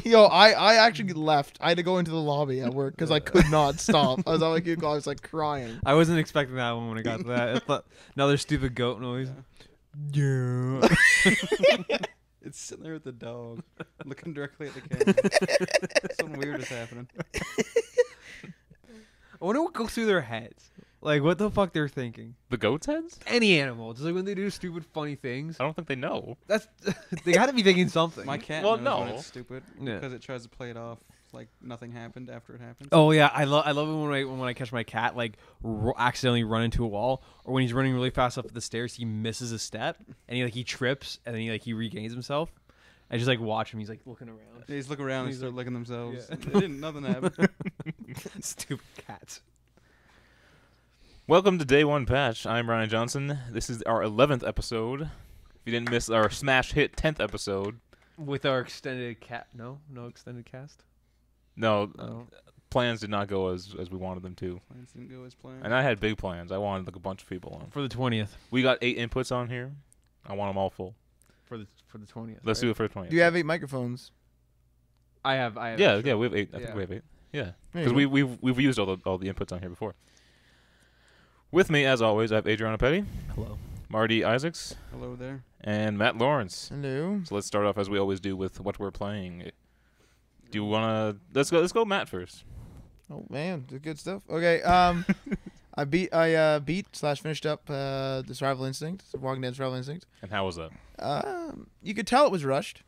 Yo, I actually left. I had to go into the lobby at work because I could not stop. I was on my cubicle. I was like crying. I wasn't expecting that one when I got to that. I thought another stupid goat noise. Yeah. It's sitting there with the dog, looking directly at the camera. Something weird is happening. I wonder what goes through their heads. Like, what the fuck they're thinking. The goat's heads? Any animal. Just like when they do stupid, funny things. I don't think they know. That's they got to be thinking something. My cat Well, knows when no. it's stupid Yeah. because it tries to play it off like nothing happened after it happens. Oh yeah, I love it when I catch my cat like accidentally run into a wall, or when he's running really fast up the stairs, he misses a step and he trips and then he regains himself. I just like watch him. He's like looking around. They just look around and He's start like- licking themselves. Yeah. They didn't. Nothing happened. Stupid cats. Welcome to Day One Patch. I'm Ryan Johnson. This is our 11th episode. If you didn't miss our smash hit 10th episode, With our extended cat, no extended cast. no, Oh. plans did not go as we wanted them to. Plans didn't go as planned. And I had big plans. I wanted like a bunch of people on. For the 20th. We got 8 inputs on here. I want them all full. For the 20th. Let's do it for 20. Do you have 8 microphones? I have. Yeah, sure. yeah, we have 8. I think Yeah. we have 8. Yeah, There you because go. we've used all the inputs on here before. With me, as always, I have Adriana Petty, Hello. Marty Isaacs, Hello there. and Matt Lawrence. Hello. So let's start off as we always do with what we're playing. Do you wanna? Let's go Matt first. Oh man, the good stuff. Okay. I beat / finished up the Survival Instinct, Walking Dead Survival Instinct. And how was that? You could tell it was rushed.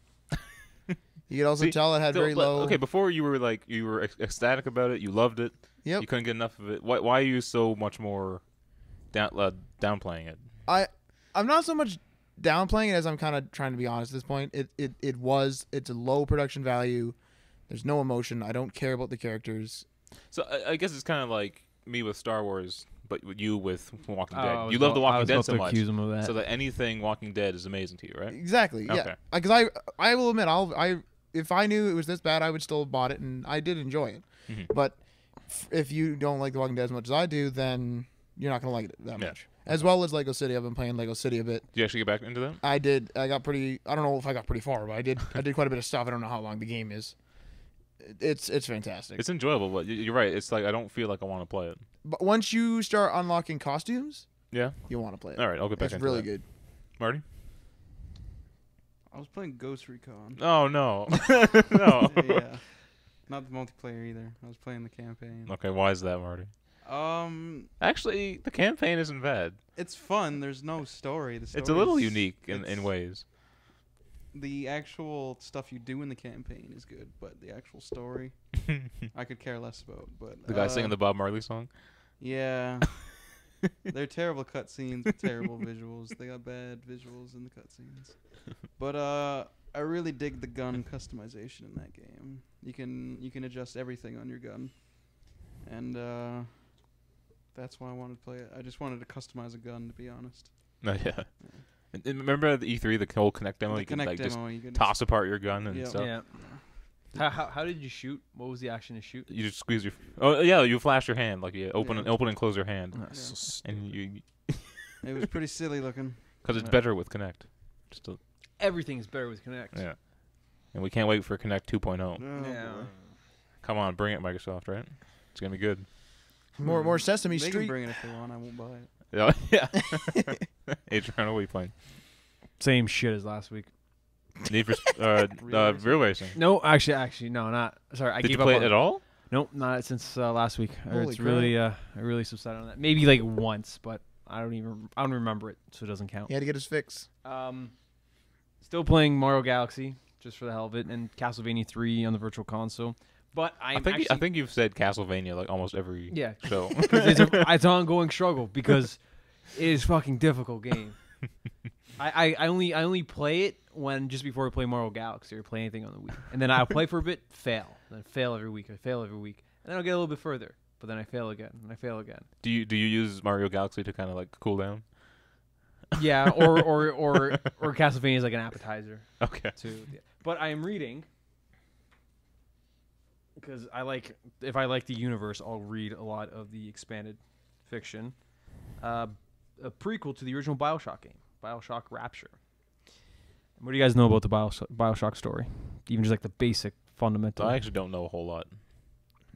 You could also See, tell it had Still, very but- low. Okay, before you were ecstatic about it. You loved it. Yep. You couldn't get enough of it. Why are you so much more downplaying it? I'm not so much downplaying it as I'm kind of trying to be honest at this point. It's a low production value. There's no emotion. I don't care about the characters. So I guess it's kind of like me with Star Wars, but with you with Walking Oh, Dead. You love The Walking Dead so much, Accuse him of that. so that anything Walking Dead is amazing to you, right? Exactly. Yeah. Okay. Because I will admit if I knew it was this bad, I would still have bought it, and I did enjoy it. Mhm. But if you don't like The Walking Dead as much as I do, then you're not gonna like it that Yeah. much. As well as Lego City, I've been playing Lego City a bit. Did you actually get back into that? I did. I got pretty. I don't know if I got pretty far, but I did. I did quite a bit of stuff. I don't know how long the game is. It's fantastic. It's enjoyable, but you're right. It's like I don't feel like I want to play it. But once you start unlocking costumes, Yeah. you want to play it. All right, I'll get back It's into really that. good. Marty? I was playing Ghost Recon. Oh no, no. Yeah. Not the multiplayer either. I was playing the campaign. Okay, why is that, Marty? Actually, the campaign isn't bad. It's fun. There's no story. It's a little story's- unique in it's- ways. The actual stuff you do in the campaign is good, but the actual story, I could care less about. But The guy singing the Bob Marley song. Yeah. They're terrible cutscenes with terrible visuals. They got bad visuals in the cutscenes. But I really dig the gun customization in that game. You can adjust everything on your gun. And that's why I wanted to play it. I just wanted to customize a gun, to be honest. No, yeah. And remember the E3, the whole Connect demo? The You could Connect like just demo, you could toss apart your gun and Yeah. stuff. Yeah. How did you shoot? What was the action to shoot? You just squeeze your. Oh yeah, you flash your hand like you open Yeah. and close your hand, Yeah. and you It was pretty silly looking. because it's Yeah. better with Connect. Just to, Everything's better with Kinect. yeah. And we can't wait for Connect 2.0. Oh, Yeah. boy. Come on, bring it, Microsoft, right? It's gonna be good. More Sesame They can Street. bring it if they want. I won't buy it. Yeah. Yeah. Adrian, what are you playing? Same shit as last week. Need for Real Racing. No, actually, no, not. Sorry, I Did gave you play up it on at all? Nope, not since last week. Holy It's crap. really, I really subsided on that. Maybe like once, but I don't remember it, so it doesn't count. He had to get his fix. Still playing Mario Galaxy just for the hell of it, and Castlevania 3 on the Virtual Console. But I think you've said Castlevania like almost every yeah, show. it's an ongoing struggle because it is fucking difficult game. I only play it when just before I play Mario Galaxy or play anything on the Wii, and then I'll play for a bit, fail, then fail every week, and then I'll get a little bit further, but then I fail again, and I fail again. Do you use Mario Galaxy to kind of like cool down? Yeah, or Castlevania is like an appetizer Okay. too. But I am reading because if I like the universe, I'll read a lot of the expanded fiction. A prequel to the original BioShock game, BioShock Rapture. What do you guys know about the Bioshock story? Even just like the basic fundamental. I actually don't know a whole lot.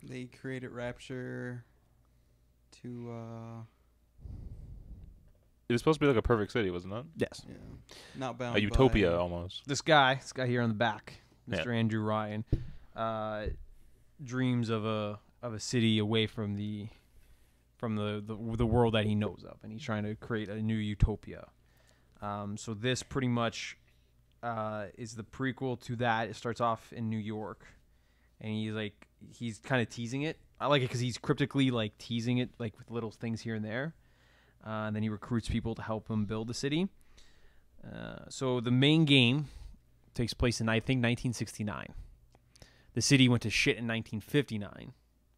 They created Rapture to It was supposed to be like a perfect city, wasn't it? Yes. yeah, not bound A utopia by, almost. This guy here on the back, Yeah. Mr. Andrew Ryan, dreams of a city away from the world that he knows of, and he's trying to create a new utopia. So this pretty much is the prequel to that. It starts off in New York, and he's kind of teasing it. I like it because he's cryptically like teasing it like with little things here and there, and then he recruits people to help him build the city. So the main game takes place in, I think, 1969. The city went to shit in 1959.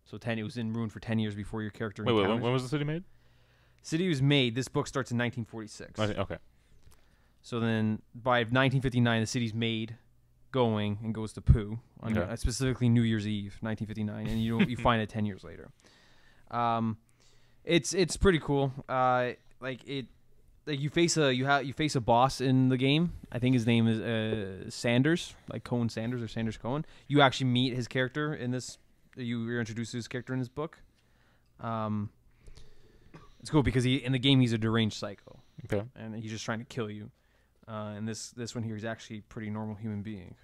So it was in ruin for 10 years before your character Wait, encounters. when was the city made? City was made. This book starts in 1946. Okay. So then by 1959, the city's made, going, and goes to poo. On Okay. specifically New Year's Eve, 1959, and you find it 10 years later. It's pretty cool. You face a boss in the game. I think his name is Sanders, like Cohen Sanders or Sanders Cohen. You actually meet his character in this. You're introduced to his character in this book. It's cool because in the game he's a deranged psycho, Okay. and he's just trying to kill you. And this one here he's actually a pretty normal human being.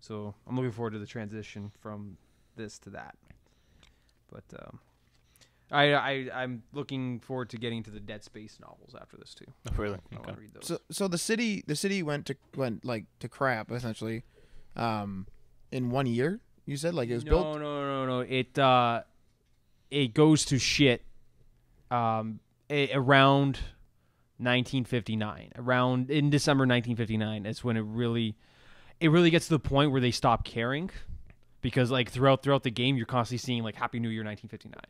So I'm looking forward to the transition from this to that. But I'm looking forward to getting to the Dead Space novels after this too. Oh, really? I want Okay. to read those. So the city went to crap essentially, in 1 year. You said like it was built. No. It goes to shit. Around 1959, around in December 1959, is when it really gets to the point where they stop caring, because like throughout the game you're constantly seeing like Happy New Year 1959,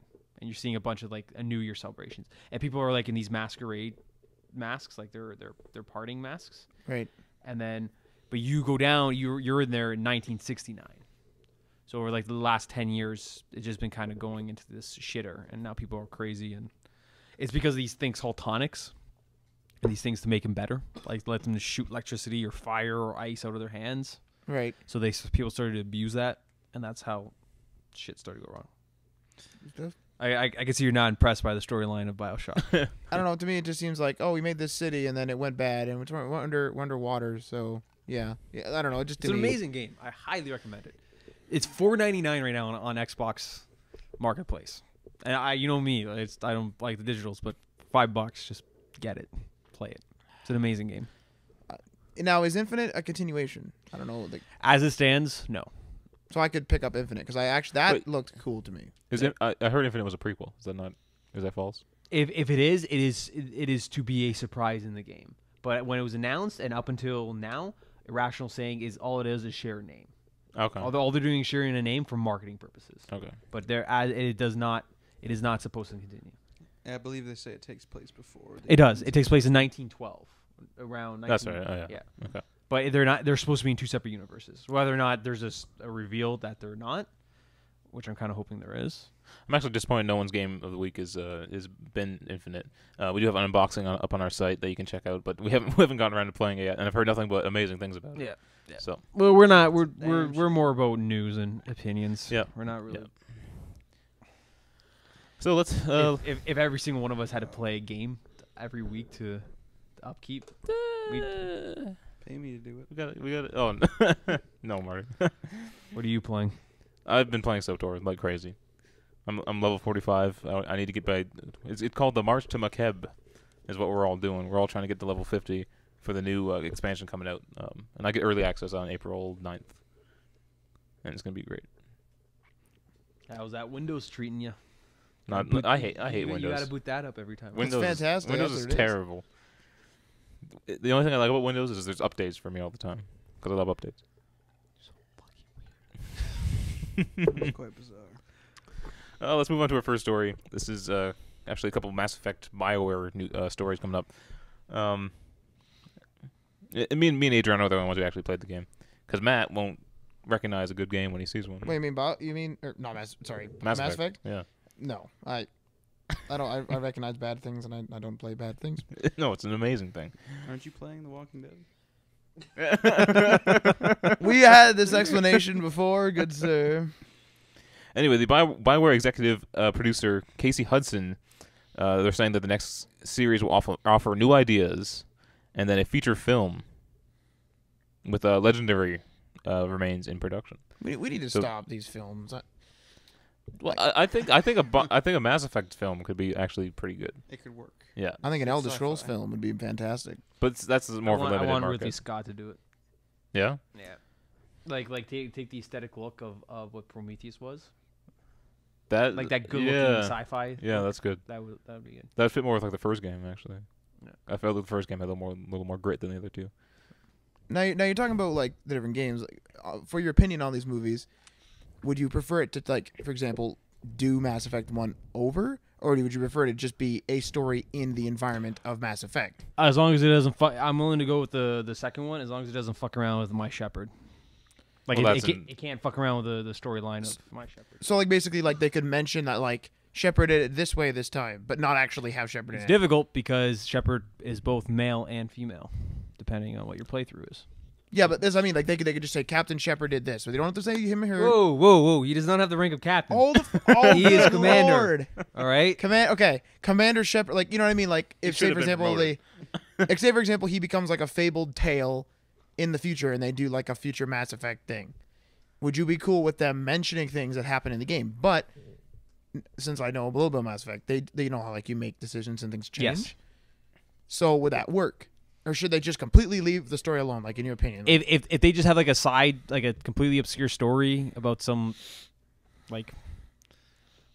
and you're seeing a bunch of like a New Year celebrations, and people are like in these masquerade masks, like they're partying masks, Right. and then but you go down, you're in there in 1969. So over like the last 10 years, it's just been kind of going into this shitter, and now people are crazy, and it's because of these things called tonics, and these things to make them better, like let them shoot electricity or fire or ice out of their hands. Right. So people started to abuse that, and that's how shit started to go wrong. I can see you're not impressed by the storyline of BioShock. I don't know. To me, it just seems like, oh, we made this city and then it went bad and it went underwater. So yeah. I don't know. It just It's an amazing game. I highly recommend it. It's $4.99 right now on Xbox Marketplace, and you know me, I don't like the digitals, but $5, just get it, play it. It's an amazing game. Now, is Infinite a continuation? I don't know. Like, As it stands, no. so I could pick up Infinite because that Wait. looked cool to me. I heard Infinite was a prequel. Is that not? Is that false? If it is to be a surprise in the game. But when it was announced and up until now, Irrational saying is all it is share a name. Okay. All they're doing is sharing a name for marketing purposes. Okay. But it is not supposed to continue. I believe they say it takes place before. It does. It takes place in 1912, around. That's right. Oh, yeah. Yeah. Okay. But they're not. They're supposed to be in two separate universes. Whether or not there's a reveal that they're not, which I'm kind of hoping there is. I'm actually disappointed no one's game of the week is been Infinite. We do have an unboxing up on our site that you can check out, but we haven't gotten around to playing it yet, and I've heard nothing but amazing things about it. Yeah. So Well, we're not. We're Damn more about news and opinions. Yeah. We're not really. so let's If every single one of us had to play a game every week to upkeep, Pay me to do it. we got it. Oh no, Marty. what are you playing? I've been playing SWTOR like crazy. I'm level 45. I need to get by. It's called the March to Makeb, is what we're all doing. We're all trying to get to level 50 for the new expansion coming out, and I get early access on April 9th, and it's gonna be great. How's that Windows treating you? I hate You Windows. gotta boot that up every time. Windows It's fantastic. Windows That's is what it is. terrible. The only thing I like about Windows is there's updates for me all the time because I love updates. It's quite bizarre. Let's move on to our first story. This is actually a couple of Mass Effect BioWare new stories coming up. Me and Adrian are the ones who actually played the game, because Matt won't recognize a good game when he sees one. Wait, you mean not Mass? Sorry, Mass Mass Effect. Effect? Yeah. No, I don't. I recognize bad things and I don't play bad things. No, it's an amazing thing. Aren't you playing The Walking Dead? We had this explanation before, good sir. Anyway, the Bioware executive producer Casey Hudson, they're saying that the next series will offer new ideas, and then a feature film with Legendary remains in production. We need to stop these films. Well, I think a Mass Effect film could be actually pretty good. It could work. Yeah, I think an Elder Sci-fi. Scrolls film would be fantastic. but that's more for I limited want market. Ridley Scott to do it. Yeah, Yeah. Like take the aesthetic look of what Prometheus was. that Like that good looking sci-fi. Yeah, look. that's good. That would be good. That would fit more with like the first game actually. Yeah. I felt like the first game had a little more grit than the other two. Now you're talking about like the different games. Like, for your opinion on these movies, would you prefer it to, like, for example, do Mass Effect 1 over, or would you prefer it to just be a story in the environment of Mass Effect? As long as it doesn't I'm willing to go with the second one as long as it doesn't fuck around with my Shepard. Like Well, it can't fuck around with the storyline of my Shepard. So like basically like they could mention that like Shepard did it this way this time, but not actually have Shepard in It's it. difficult because Shepard is both male and female, depending on what your playthrough is. Yeah, but this I mean like they could just say Captain Shepard did this, but they don't have to say him or her. Whoa! He does not have the rank of captain. Oh, oh He is good commander. Lord. All right. Commander Shepard, like, you know what I mean? Like, if, say, should for have been example, say, for example, he becomes, like, a fabled tale in the future, and they do, like, a future Mass Effect thing. Would you be cool with them mentioning things that happen in the game? But, since I know a little bit of Mass Effect, they know how, like, you make decisions and things change. Yes. So, would that work? Or should they just completely leave the story alone, like, in your opinion? If they just have like a side, like a completely obscure story about some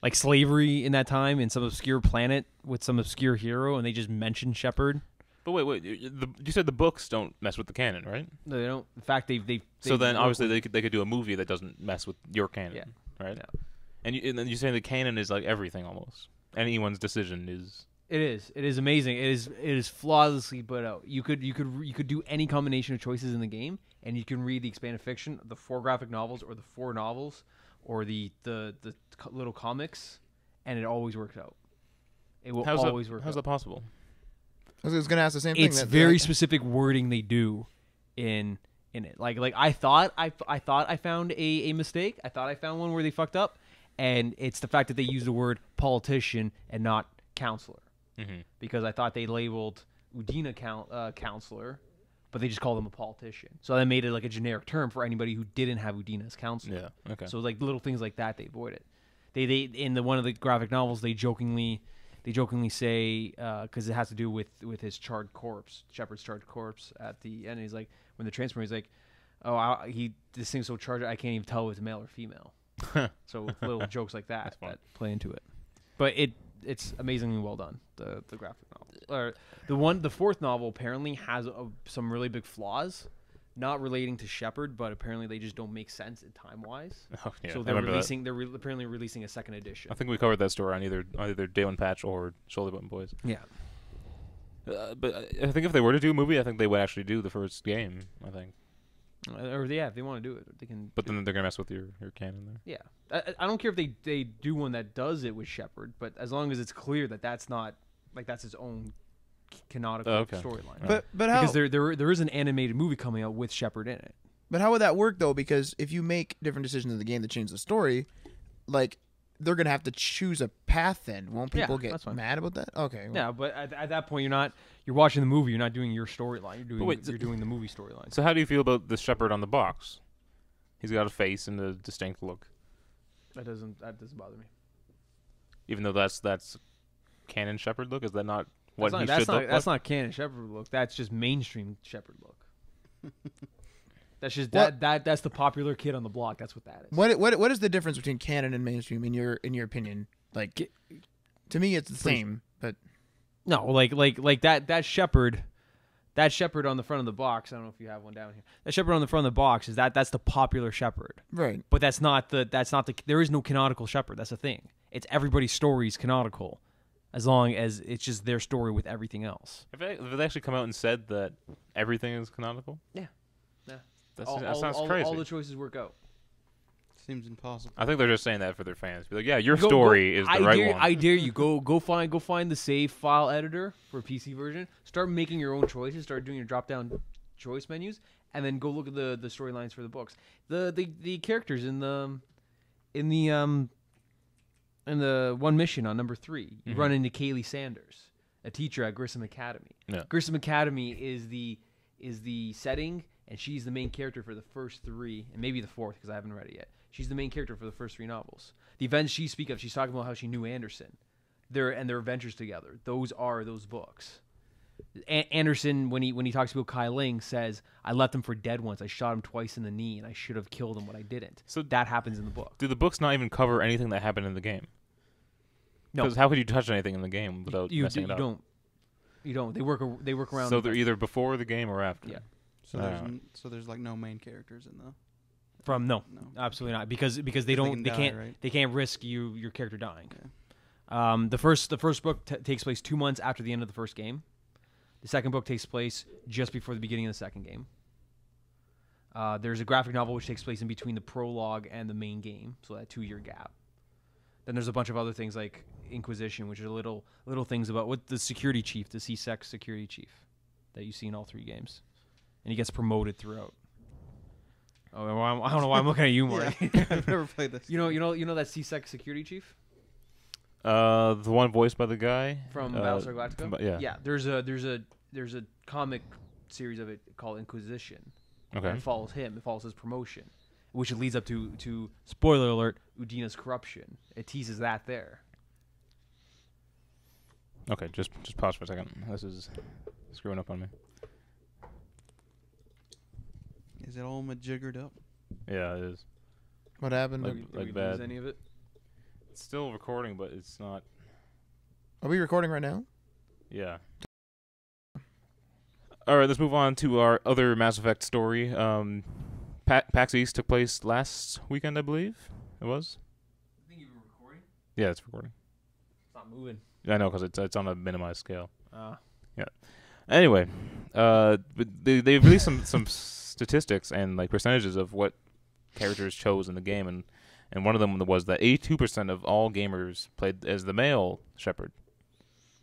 like slavery in that time in some obscure planet with some obscure hero, and they just mention Shepard. But wait, you said the books don't mess with the canon, right? No, they don't. In fact, they So then work obviously with- they could do a movie that doesn't mess with your canon, Yeah. right? Yeah. And then you're saying the canon is like everything almost. Anyone's decision is. It is amazing. It is flawlessly put out. You could do any combination of choices in the game, and you can read the expanded fiction, the 4 graphic novels, or the 4 novels, or the little comics, and it always works out. It will always work. How's out. that possible? I was going to ask the same thing. It's very specific wording they do in it. Like I thought I found a mistake. I thought I found one where they fucked up, and it's the fact that they used the word politician and not counselor. Mm-hmm. Because I thought they labeled Udina counselor, but they just called him a politician. So that made it like a generic term for anybody who didn't have Udina as counselor. Yeah. Okay. So like little things like that they avoided. They in one of the graphic novels they jokingly say because it has to do with his charred corpse, Shepard's charred corpse at the end. He's like when the transfer he's like, this thing's so charged I can't even tell if it's male or female. So little jokes like that play into it, but it's amazingly well done. The graphic novel, or the fourth novel apparently has some really big flaws, not relating to Shepard, but apparently they just don't make sense in time wise. Oh, yeah, So I they're remember releasing. They're apparently releasing a second edition. I think we covered that story on either Day One Patch or Shoulder Button Boys. Yeah. But I think if they were to do a movie, I think they would actually do the first game. I think. Or yeah, if they want to do it, they can. But then they're gonna mess with your canon there. Yeah, I don't care if they do one that does it with Shepard, but as long as it's clear that that's not like that's his own canonical Okay. storyline. But how? Because there is an animated movie coming out with Shepard in it. But how would that work though? Because if you make different decisions in the game that change the story, like they're gonna have to choose a path. Then won't Yeah, people get that's fine. mad about that? Okay. well, Yeah, but at that point you're watching the movie. You're not doing your storyline. You're doing the movie storyline. So how do you feel about the Shepard on the box? He's got a face and a distinct look, That doesn't bother me. even though that's canon Shepard look. Is that not what That's he not, should look that's like? not canon Shepard look. That's just mainstream Shepard look. That's just What- that's the popular kid on the block. That's what that is. What is the difference between canon and mainstream in your opinion? Like, to me, it's the same. But No, like that Shepard on the front of the box. I don't know if you have one down here. That Shepard on the front of the box that's the popular Shepard. right. But that's not the there is no canonical Shepard. That's the thing. It's everybody's story's canonical, as long as it's just their story with everything else. Have they actually come out and said that everything is canonical? Yeah. That sounds crazy. All the choices work out. Seems impossible. I think they're just saying that for their fans. Be like, yeah, your Go- story is I the right dare, one. I dare you go find the save file editor for a PC version. Start making your own choices. Start doing your drop down choice menus, and then go look at the storylines for the books. The characters in the one mission on number 3, you run into Kaylee Sanders, a teacher at Grissom Academy. Yeah. Grissom Academy is the setting, and she's the main character for the first 3, and maybe the 4th because I haven't read it yet. She's the main character for the first 3 novels. The events she speaks of, she's talking about how she knew Anderson, their adventures together. Those are those books. Anderson, when he talks about Kai Ling, says, "I left him for dead once. I shot him twice in the knee, and I should have killed him, but I didn't." So that happens in the book. Do the books not even cover anything that happened in the game? No. Because how could you touch anything in the game without messing it up? You don't. They work around. So they're either before the game or after. Yeah. So there's like no main characters in the. No, No. absolutely not, because they can die, can't right? they can't risk your character dying. Yeah. The first book takes place 2 months after the end of the first game. The second book takes place just before the beginning of the second game. There's a graphic novel which takes place in between the prologue and the main game, so that 2-year gap. Then there's a bunch of other things like Inquisition, which are little things about what the security chief, the C-Sec security chief, that you see in all 3 games, and he gets promoted throughout. Oh, well, I don't know why I'm looking at you, Mark. Yeah, I've never played this. You know that C-Sec security chief The one voiced by the guy from Battlestar Galactica. Yeah. Yeah. There's a comic series of it called Inquisition. Okay. And it follows him. It follows his promotion, which leads up to spoiler alert, Udina's corruption. It teases that there. Okay, just pause for a second. This is screwing up on me. Is it all majiggered up? Yeah, it is. What happened? Like- Did we lose bad. any of it? It's still recording, but it's not. Are we recording right now? Yeah. All right, let's move on to our other Mass Effect story. PAX East took place last weekend, I believe. It was. I think you were recording. Yeah, it's recording. It's not moving. Yeah, I know, because it's on a minimized scale. Uh, Anyway, but they released some statistics and like percentages of what characters chose in the game, and one of them was that 82% of all gamers played as the male Shepard.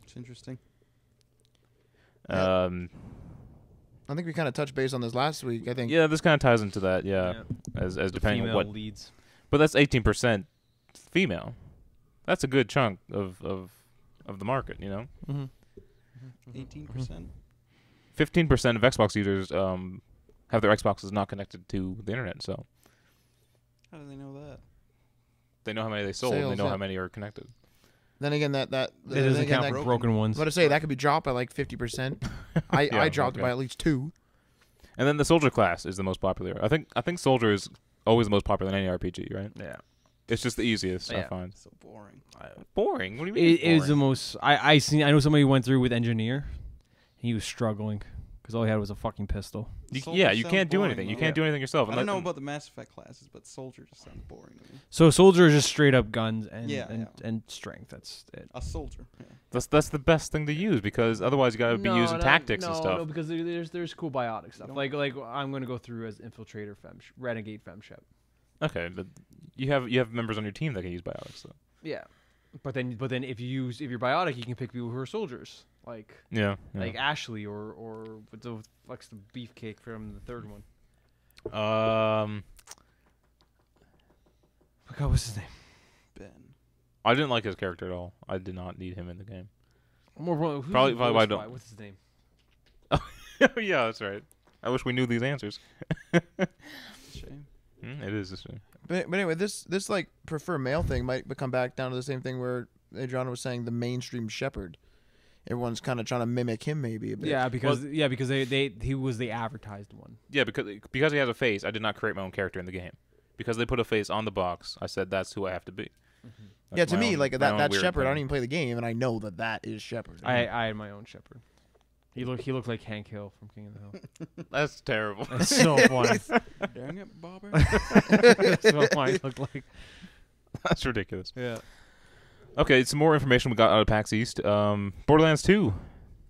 It's interesting. Yeah. I think we kind of touched base on this last week. I think. Yeah, this kind of ties into that. Yeah, as the depending on female what. leads. But that's 18% female. That's a good chunk of the market, you know. Mm-hmm. 18%. 15% of Xbox users have their Xboxes not connected to the internet, so How do they know that? they know how many they sold. And Sales, they know yeah. how many are connected. Then again, that It then doesn't again, count that, for broken ones. What to say? That could be dropped by like 50%. I Yeah, dropped it okay. by at least 2. And then the soldier class is the most popular. I think soldier is always the most popular in any RPG, right? Yeah. It's just the easiest, I Yeah. find. So boring. Boring? What do you mean? It it's is the boring? most. I know somebody who went through with engineer. He was struggling because all he had was a fucking pistol. Soldier Yeah, you sounds can't do boring, anything. You though. can't do anything yourself. I don't know unless- about the Mass Effect classes, but Soldier just sounds boring to me. So soldier is just straight up guns and Yeah, and strength. That's it. A soldier. Yeah. That's the best thing to use, because otherwise you gotta be using tactics and stuff. No, because there's cool biotic stuff. don't- Like I'm gonna go through as infiltrator renegade femshep. Okay, but you have members on your team that can use biotics, though. Yeah, but then if you're biotic, you can pick people who are soldiers, like Yeah. like Ashley or what the fuck's the beefcake from the third one. Oh God, what's his name? Ben. I didn't like his character at all. I did not need him in the game. Who's Probably the why I voice don't- by? What's his name? Yeah, that's right. I wish we knew these answers. Shame. It is a shame. But anyway, this like prefer male thing might come back down to the same thing where Adriana was saying, the mainstream Shepherd. Everyone's kind of trying to mimic him maybe a bit. Yeah, because he was the advertised one. Yeah, because he has a face, I did not create my own character in the game. Because they put a face on the box, I said that's who I have to be. Yeah, That's to my me, own- like my own that weird Shepherd, I don't thing. even play the game, and I know that is Shepherd. I had my own shepherd. He looked like Hank Hill from King of the Hill. That's terrible. That's so funny. Dang it, Bobber. That's what mine looked like. That's ridiculous. Yeah. Okay, some more information we got out of PAX East. Borderlands 2.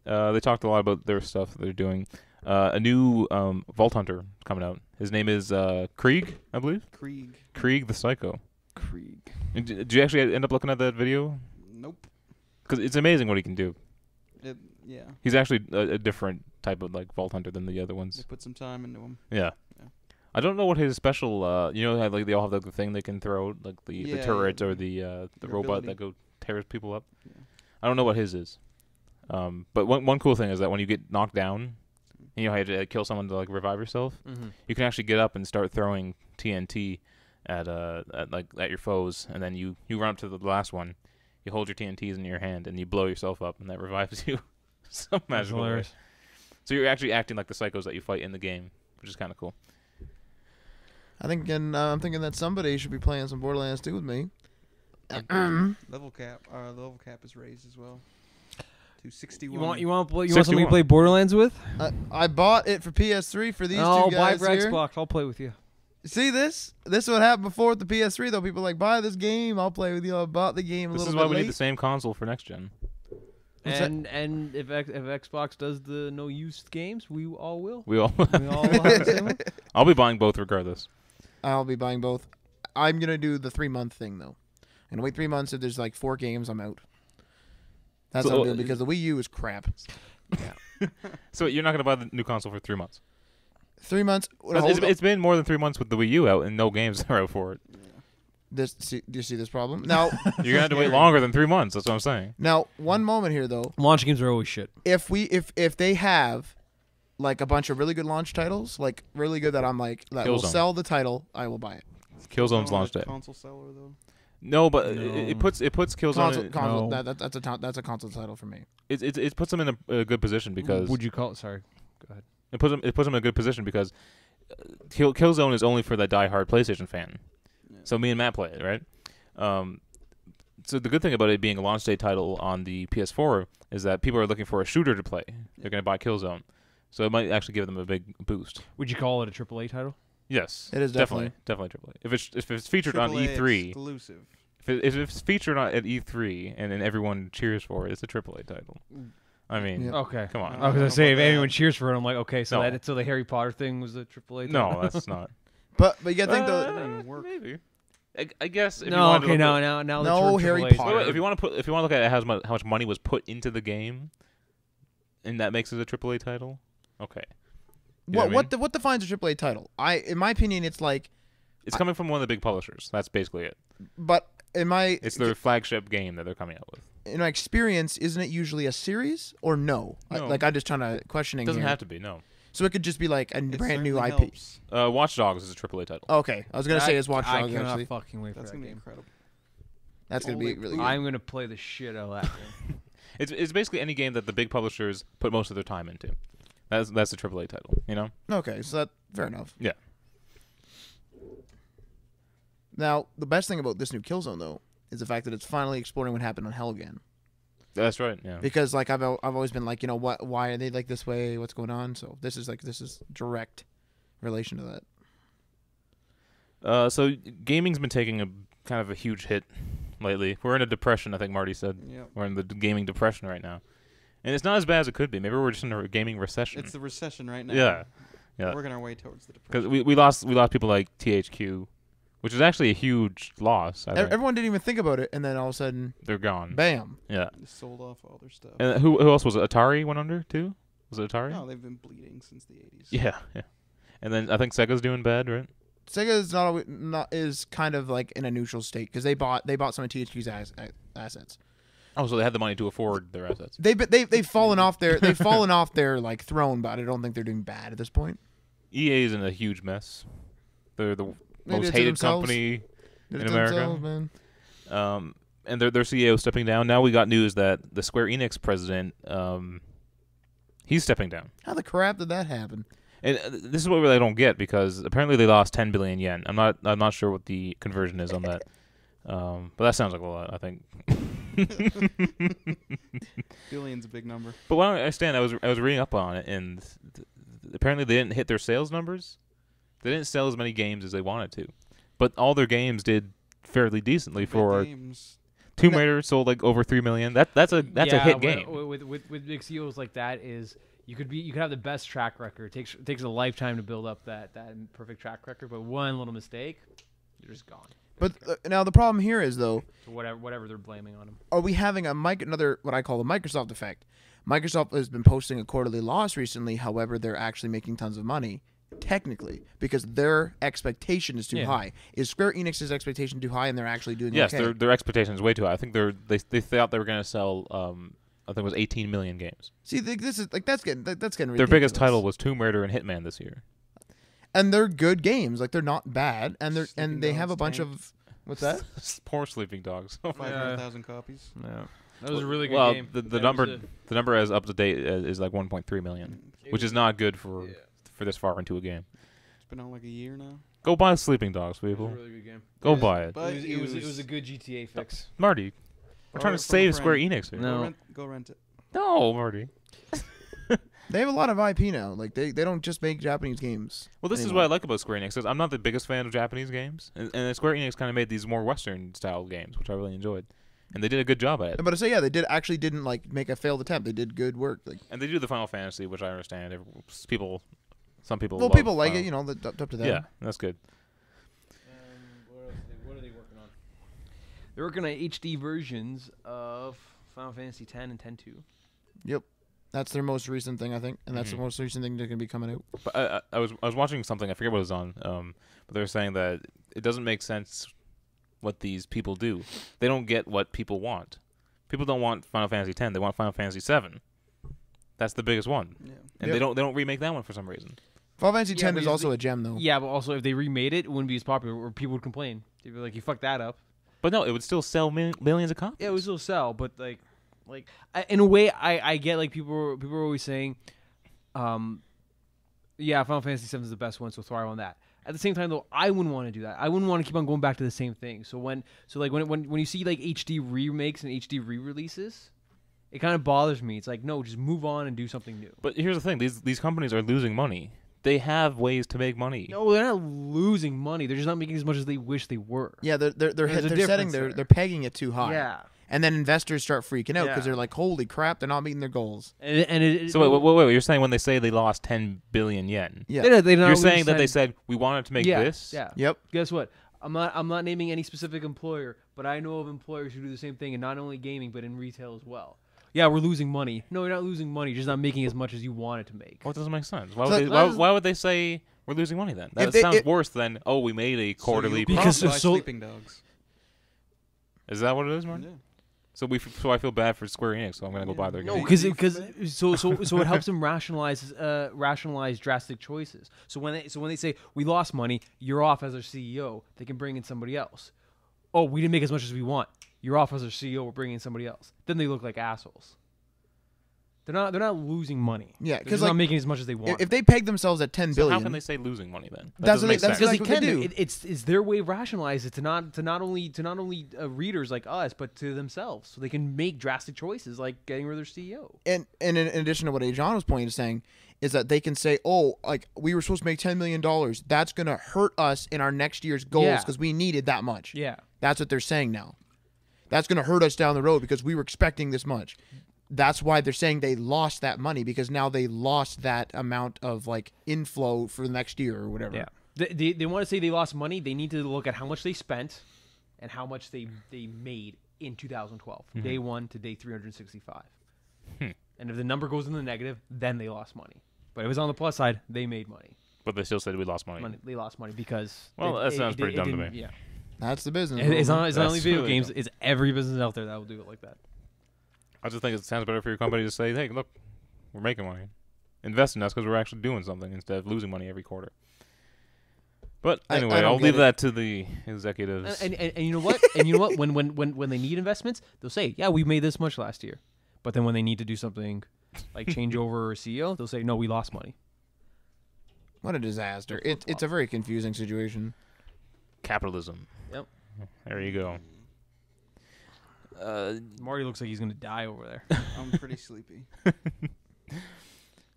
They talked a lot about their stuff that they're doing. A new Vault Hunter coming out. His name is Krieg, I believe. Krieg. Krieg the Psycho. Krieg. Did you actually end up looking at that video? Nope. Because it's amazing what he can do. Yeah. He's actually a different type of like Vault Hunter than the other They ones. put some time into him. Yeah. Yeah. I don't know what his special. You know how like they all have like, the thing they can throw, like the Yeah, turret yeah, or the your robot ability. that go tears people up. Yeah. I don't know what his is. But one cool thing is that when you get knocked down, you know how you have to kill someone to like revive yourself. Mm-hmm. You can actually get up and start throwing TNT at your foes, and then you run up to the last one. You hold your TNTs in your hand and you blow yourself up, and that revives you. Some magical way. hilarious. So you're actually acting like the psychos that you fight in the game, which is kind of cool. I'm thinking that somebody should be playing some Borderlands 2 with me. Level cap is raised as well. To 61. You want somebody to 61. play Borderlands with? I bought it for PS3 for these Oh, two buy guys for here. Xbox. I'll play with you. See this? This is what happened before with the PS3 though. People are like, buy this game, I'll play with you. I bought the game a This is little why bit we late. need the same console for next gen. What's that? And if Xbox does the no used games, we all will. We all. We all will have the same one. I'll be buying both regardless. I'll be buying both. I'm gonna do the 3-month thing though. I'm gonna wait 3 months. If there's like 4 games, I'm out. That's So, what I'm doing because the Wii U is crap. So you're not gonna buy the new console for 3 months? 3 months. It's been more than 3 months with the Wii U out and no games are out for it. Yeah. Do you see this problem? Now, You're gonna have to wait longer than 3 months. That's what I'm saying. now, one moment here though. Launch games are always shit. If they have like a bunch of really good launch titles, like really good that I'm like that will Killzone. sell the title, I will buy it. Killzone's Not launch a day. Console seller though. No, but No. it puts Killzone. Console, No. that's a console title for me. It puts them in a good position because Would you call it? Sorry. Go ahead. it puts them in a good position because Killzone is only for the diehard PlayStation fan. Yeah. So me and Matt play it, right? So the good thing about it being a launch day title on the PS4 is that people are looking for a shooter to play. They're going to buy Killzone, so it might actually give them a big boost. Would you call it a AAA title? Yes, It is definitely AAA. If it's featured on AAA E3, exclusive. if it's featured at E3 and then everyone cheers for it, it's a AAA title. I mean, Yeah. Okay. come on. I I was don't gonna know say if about anyone that. cheers for it, I'm like, okay, so No. so the Harry Potter thing was a AAA title. No, that's not. But you gotta think That though. doesn't even work. Maybe. I guess. If you No, wanted to okay, look now at- the No, term Harry AAA 's Potter. Wait, better. if you want to look at how much money was put into the game, and that makes it a AAA title, okay. You know what I mean? What defines a AAA title? In my opinion, it's like, It's coming from one of the big publishers. That's basically it. but in my It's their flagship game that they're coming out with. in my experience, isn't it usually a series or no? No. Like I'm just trying to questioning. It doesn't here. have to be, no. So it could just be like a It brand new certainly IP. helps. Watch Dogs is a AAA title. Okay, I was gonna say it's Watch I Dogs. cannot Actually, fucking wait for That's that gonna be game. incredible. that's gonna be Holy really crap. good. I'm gonna play the shit out of that game. It's basically any game that the big publishers put most of their time into. That's a AAA title, you know? Okay, so that fair enough. Yeah. Now, the best thing about this new Killzone though is the fact that it's finally exploring what happened on Helgen. That's right, yeah. Because like I've always been like, you know, why are they like this way? What's going on? So this is direct relation to that. So gaming's been taking a kind of a huge hit lately. We're in a depression, I think Marty said. Yep. We're in the gaming depression right now. And it's not as bad as it could be. Maybe we're just in a gaming recession. It's the recession right now. Yeah. Yeah. Working our way towards the Because depression. we lost people like THQ, which is actually a huge loss. I think. Everyone didn't even think about it, and then all of a sudden, They're gone. bam! Yeah. They sold off all their stuff. And who else was it? Atari went under too? Was it Atari? No, they've been bleeding since the 80s. Yeah, yeah. And then I think Sega's doing bad, right? Sega is not is kind of like in a neutral state because they bought some of THQ's assets. Oh, so they had the money to afford their assets. They've fallen off their like throne, but I don't think they're doing bad at this point. EA is in a huge mess. They're the They did most it to hated themselves. company Did in it America. themselves, man. And their CEO is stepping down. Now we got news that the Square Enix president, he's stepping down. How the crap did that happen? And this is what I really don't get because apparently they lost 10 billion yen. I'm not sure what the conversion is on that. But that sounds like a lot, I think. Billion's a big number. But what I don't understand, I was reading up on it, and apparently they didn't hit their sales numbers. They didn't sell as many games as they wanted to, but all their games did fairly decently. Big For games. Tomb Raider sold like over 3 million. That's a hit game. With big CEOs like that is you could have the best track record. It takes a lifetime to build up that perfect track record, but one little mistake, you're just gone. But now the problem here is though, So whatever they're blaming on him. are we having another what I call the Microsoft effect? Microsoft has been posting a quarterly loss recently. However, they're actually making tons of money, technically, because their expectation is too Yeah. high. Is Square Enix's expectation too high, and they're actually doing Yes, okay? their expectation is way too high. I think they thought they were going to sell. I think it was 18 million games. See, this is like that's getting Their ridiculous. biggest title was Tomb Raider and Hitman this year. and they're good games. Like they're not bad, and they're Sleeping and they have a Dogs bunch tanked. of what's that? Poor Sleeping Dogs. 500,000 copies. Yeah. That was a really good well, game. the That number was the number as up to date is like 1.3 million, which is not good for this far into a game. It's been out like a year now. Go buy Sleeping Dogs, It was people. a really good game. Go buy it. But It was a good GTA fix. Marty, we're trying to save Square Enix here. No. Go rent it. No, Marty. They have a lot of IP now. Like they don't just make Japanese games. Well, this is anymore. what I like about Square Enix. Is I'm not the biggest fan of Japanese games, and Square Enix kind of made these more Western style games, which I really enjoyed, and they did a good job at it. But to say, yeah, they didn't like make a failed attempt. They did good work. Like, And they do the Final Fantasy, which I understand. Some people well, love people like Final- it. You know, up to them. Yeah, that's good. What are they working on? They're working on HD versions of Final Fantasy X and X-2. Yep. That's their most recent thing, I think, and that's Mhm. the most recent thing they're gonna be coming out. But I was watching something. I forget what it was on. But they were saying that it doesn't make sense what these people do. They don't get what people want. People don't want Final Fantasy X. They want Final Fantasy VII. That's the biggest one, Yeah. and Yep. they don't remake that one for some reason. Final Fantasy Yeah, X but is you also see- a gem, though. Yeah, but also if they remade it, it wouldn't be as popular, or people would complain. They'd be like, "You fucked that up." But no, it would still sell millions of copies. Yeah, it would still sell, but in a way, I get like people are always saying, yeah, Final Fantasy VII is the best one, so thrive on that. At the same time, though, I wouldn't want to do that. I wouldn't want to keep on going back to the same thing. So when you see like HD remakes and HD re-releases, it kind of bothers me. It's like, no, just move on and do something new. But here's the thing: these companies are losing money. They have ways to make money. No, they're not losing money. They're just not making as much as they wish they were. Yeah, they're There's a setting difference there. they're pegging it too high. Yeah. And then investors start freaking out because Yeah. they're like, "Holy crap, they're not meeting their goals." So wait, you're saying when they say they lost 10 billion yen, Yeah. you're saying that they said we wanted to make this? Yeah. Yep. Guess what? I'm not naming any specific employer, but I know of employers who do the same thing, and not only gaming but in retail as well. Yeah, we're losing money. No, you're not losing money. You're just not making as much as you wanted to make. Well, it doesn't make sense. Why So would they, that is- why would they say we're losing money then? That If they- sounds if- worse than we made a quarterly. So Because buy they're so- Sleeping Dogs. Is that what it is, Martin? Yeah. So I feel bad for Square Enix, so I'm gonna go buy their No, game. because it helps them rationalize drastic choices. So when they say we lost money, you're off as our CEO. They can bring in somebody else. Oh, we didn't make as much as we want. You're off as our CEO. We're bringing in somebody else. Then they look like assholes. They're not losing money. Yeah, They're 'cause, just like, not making as much as they want. If they peg themselves at 10 So billion, how can they say losing money then? That That's doesn't what make they- that's sense. Because exactly they what can. they do. It's their way of rationalize it to not only readers like us, but to themselves, so they can make drastic choices like getting rid of their CEO. and in addition to what John was pointing to saying, is that they can say, "Oh, like we were supposed to make $10 million. That's gonna hurt us in our next year's goals Yeah. because we needed that much." Yeah. That's what they're saying now. That's gonna hurt us down the road because we were expecting this much. That's why they're saying they lost that money because now they lost that amount of like inflow for the next year or whatever. Yeah. They want to say they lost money. They need to look at how much they spent and how much they made in 2012, day 1 to day 365. And if the number goes in the negative, then they lost money. But if it was on the plus side, they made money. But they still said we lost money. They lost money because Well, that sounds pretty dumb to didn't- me. Yeah. That's the business. It's world. not only That's video really games. dumb. It's every business out there that will do it like that. I just think it sounds better for your company to say, "Hey, look, we're making money. Invest in us because we're actually doing something instead of losing money every quarter." But I anyway, don't I'll get leave it. that to the executives. And you know what? And you know what? When they need investments, they'll say, "Yeah, we made this much last year." But then when they need to do something like change over a CEO, they'll say, "No, we lost money." What a disaster. They'll It's a very confusing situation. Capitalism. Yep. There you go. Marty looks like he's gonna die over there. I'm pretty sleepy.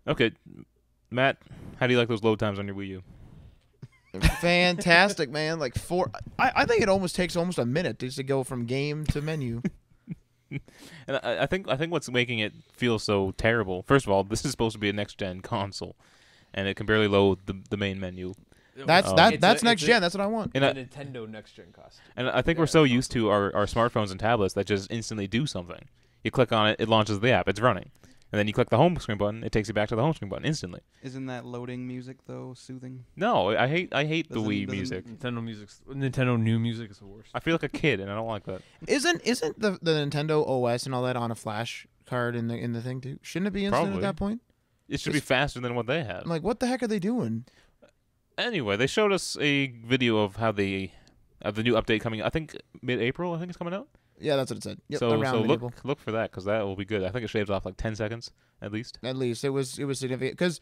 Okay, Matt, how do you like those load times on your Wii U? Fantastic, man. Like I think it almost takes almost a minute just to go from game to menu. And I think what's making it feel so terrible. First of all, this is supposed to be a next gen console, and it can barely load the main menu. That's Oh. that's next gen. That's what I want. And I, Nintendo next gen cost. and I think we're so used to our smartphones and tablets that just instantly do something. You click on it, it launches the app, it's running. and then you click the home screen button, it takes you back to the home screen button instantly. Isn't that loading music though soothing? No, I hate the Doesn't- Wii doesn't- music. Nintendo new music is the worst. I feel like a kid, and I don't like that. Isn't the Nintendo OS and all that on a flash card in the thing too? Shouldn't it be instant Probably. at that point? It should be faster than what they have. I'm like, what the heck are they doing? Anyway, they showed us a video of how the new update coming. I think mid-April. I think it's coming out. Yeah, that's what it said. Yep, so around so mid-April. look for that because that will be good. I think it shaves off like 10 seconds at least. At least it was significant because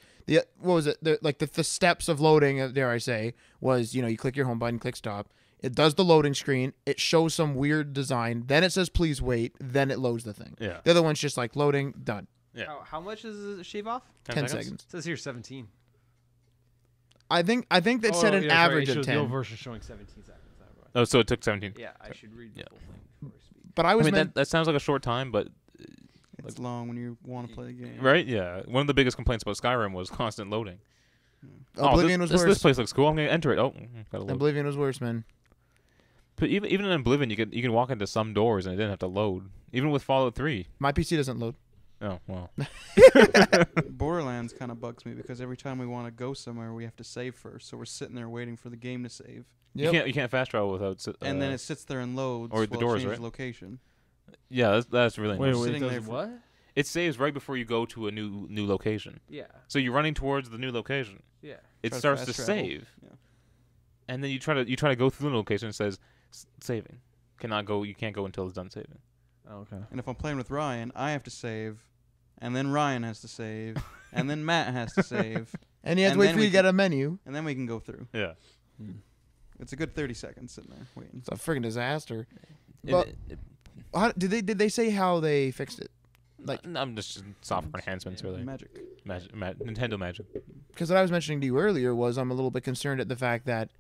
what was it? The steps of loading, dare I say, was you click your home button, click stop. It does the loading screen. It shows some weird design. Then it says please wait. Then it loads the thing. Yeah. The other one's just like loading, done. Yeah. How much is it shave off? 10 seconds. It says here 17. I think they said an average of The 10. old version showing 17 seconds. Oh, so it took 17. Yeah, I should read the Yeah. full thing before I speak. But I I was mean meant, that sounds like a short time, but It's long when you want to play a game. right? Yeah. One of the biggest complaints about Skyrim was constant loading. Oblivion this, was worse. This place looks cool. I'm gonna enter it. Oh, gotta load. Oblivion was worse, man. But even in Oblivion, you can walk into some doors and it didn't have to load. Even with Fallout 3. My PC doesn't load. Oh well. Borderlands kind of bugs me because every time we want to go somewhere, we have to save first. So we're sitting there waiting for the game to save, Yep. You can't fast travel without. and then it sits there and loads. or the while it doors, changes right? Location. Yeah, that's really Wait, nice. wait. it sitting does there for- what? It saves right before you go to a new location. Yeah, So you're running towards the new location. yeah. It Try to starts to fast travel. save, Yeah. and then you try to go through the location. It says saving. Cannot go. You can't go until it's done saving. Oh, okay. And if I'm playing with Ryan, I have to save, and then Ryan has to save, and then Matt has to save, And you have to And wait then for you we to get a menu. and then we can go through. Yeah. It's a good 30 seconds sitting there waiting. It's a freaking disaster. It- But- it- How, did they say how they fixed it? Like- I'm just software enhancements, really. Magic. Nintendo Magic. Because what I was mentioning to you earlier was I'm a little bit concerned at the fact that,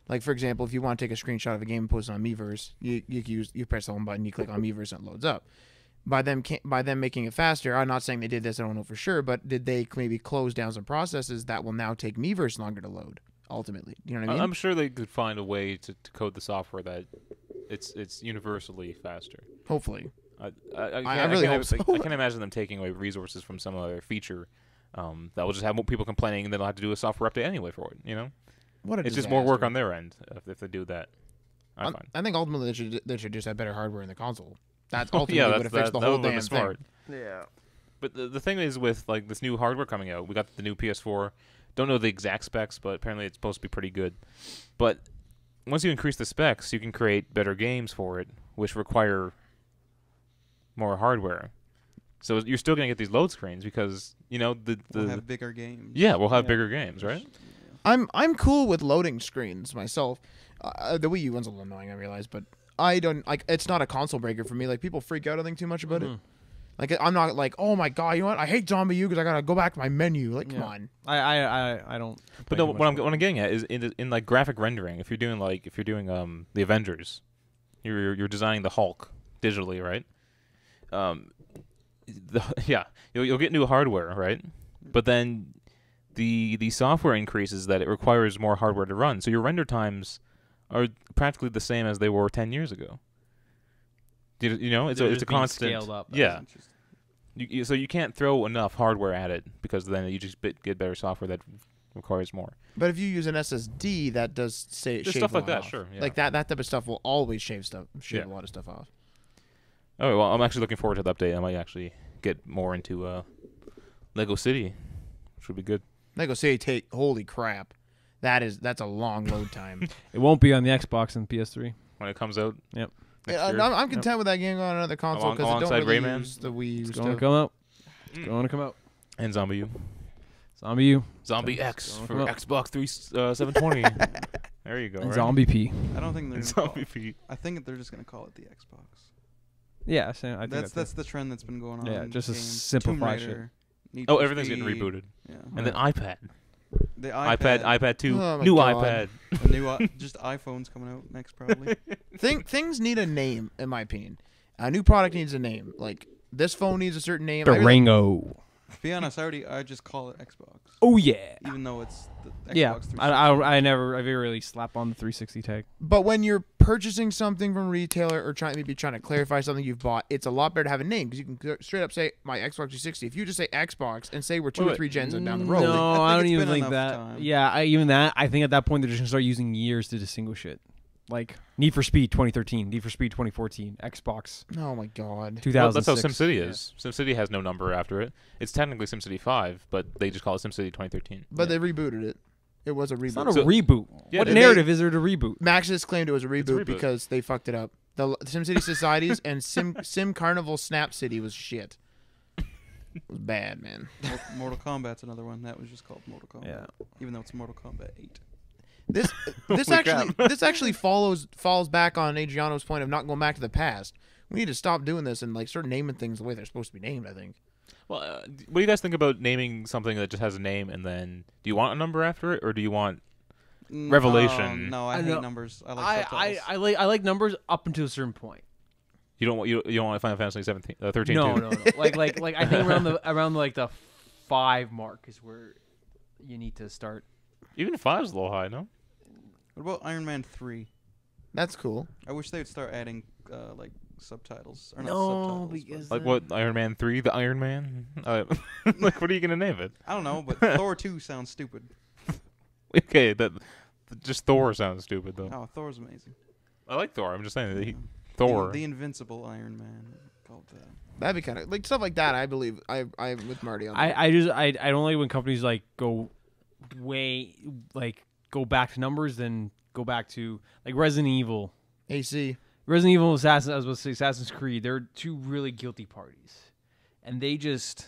like for example, if you want to take a screenshot of a game and post it on Miiverse, you press the home button, you click on Miiverse, and it loads up. By them making it faster, I'm not saying they did this, I don't know for sure, but did they maybe close down some processes that will now take Miiverse longer to load? Ultimately, you know what I mean? I'm sure they could find a way to code the software that it's universally faster. Hopefully. I really can't- hope so. I can't imagine them taking away resources from some other feature that will just have more people complaining, and then they'll have to do a software update anyway for it. You know, What a it's just more work disaster. on their end if they do that. I find. I think ultimately they should just have better hardware in the console. That's Oh, ultimately yeah, would have fixed the that whole would've been damn smart. thing. Yeah. But the thing is with like this new hardware coming out, we got the new PS4. Don't know the exact specs, but apparently it's supposed to be pretty good. But once you increase the specs, you can create better games for it, which require more hardware. So you're still gonna get these load screens because We'll have bigger games. yeah, we'll have Yeah. bigger games, right? Yeah. I'm cool with loading screens myself. The Wii U one's a little annoying, I realize, but I don't like. It's not a console breaker for me. Like people freak out, I think, too much about it. Like I'm not like, oh my god, you know what? I hate Zombie U because I gotta go back to my menu. Like, come Yeah. on. I don't. But no, what I'm getting at is in like graphic rendering. If you're doing the Avengers, you're designing the Hulk digitally, right? You'll get new hardware, right? But then the software increases that it requires more hardware to run. So your render times are practically the same as they were 10 years ago. You know, it's They're a just being constant scaled up. Yeah. Interesting. So you can't throw enough hardware at it because then you just get better software that requires more. But if you use an SSD, that does shave stuff a like lot that, off. sure, yeah. Like that type of stuff will always shave Yeah. a lot of stuff off. Oh well, I'm actually looking forward to the update. I might actually get more into Lego City, which would be good. Lego City, holy crap, that's a long load time. It won't be on the Xbox and PS3. When it comes out. Yep. next Yeah, year. I'm content with that game on another console because it don't alongside really Rayman? use the Wii U It's stuff. going to come out. It's Mm. going to come out. And Zombie U. Zombie U. Zombie It's X gonna for come out. Xbox 720. There you go. And right? Zombie P. I don't think they're. And Gonna call Zombie it, P. I think they're just gonna call it the Xbox. Yeah, I think That's the trend that's been going on. Yeah, in just to games. simplify Tomb Raider, Need Oh, for everything's getting Speed, rebooted. Yeah. And then iPad. The iPad 2. Oh my New God. iPad. the new just iPhones coming out next probably. Things need a name, in my opinion. A new product needs a name. Like this phone needs a certain name. I really- Durango. To be honest, I just call it Xbox, Oh yeah. even though it's the Xbox Yeah. 360. I very rarely slap on the 360 tag. But when you're purchasing something from a retailer or trying to clarify something you've bought, it's a lot better to have a name because you can straight up say my Xbox 360. If you just say Xbox and say we're 2 or Wait. 3 gens down the road, No, I think I don't it's even been think enough that. time. Yeah, I think at that point they're just gonna start using years to distinguish it. Like Need for Speed 2013, Need for Speed 2014, Xbox oh my god. 2006. Well, that's how SimCity Yeah. is. SimCity has no number after it. It's technically SimCity 5, but they just call it SimCity 2013. But they rebooted it. It was a reboot. It's not a So- reboot. Yeah, What they- narrative is there to reboot? Maxis claimed it was a a reboot, reboot. because they fucked it up. The SimCity Societies and Sim Carnival Snap City was shit. It was bad, man. Mortal Kombat's another one that was just called Mortal Kombat. Yeah. Even though it's Mortal Kombat 8. This this actually falls back on Adriano's point of not going back to the past. We need to stop doing this and like start naming things the way they're supposed to be named. I think. Well, what do you guys think about naming something that just has a name and then do you want a number after it or do you want Revelation? No, I I hate know. numbers. I like subtitles. I like numbers up until a certain point. you don't want Final Fantasy 13 No, too? no. Like I think around like the 5 mark is where you need to start. Even 5 is a little high, no? What about Iron Man 3? That's cool. I wish they would start adding like subtitles. Or not No, subtitles, because Like what? Iron Man 3, the Iron Man? Like what are you gonna name it? I don't know, but Thor 2 sounds stupid. Okay, that just Thor sounds stupid though. Oh, Thor's amazing. I like Thor. I'm just saying that Thor. The Invincible Iron Man. Called that. That'd be kind of like stuff like that. I believe I'm with Marty on that. I don't like when companies like go back to numbers, then go back to like Resident Evil. AC. Resident Evil and Assassin's Creed, they're 2 really guilty parties. And they just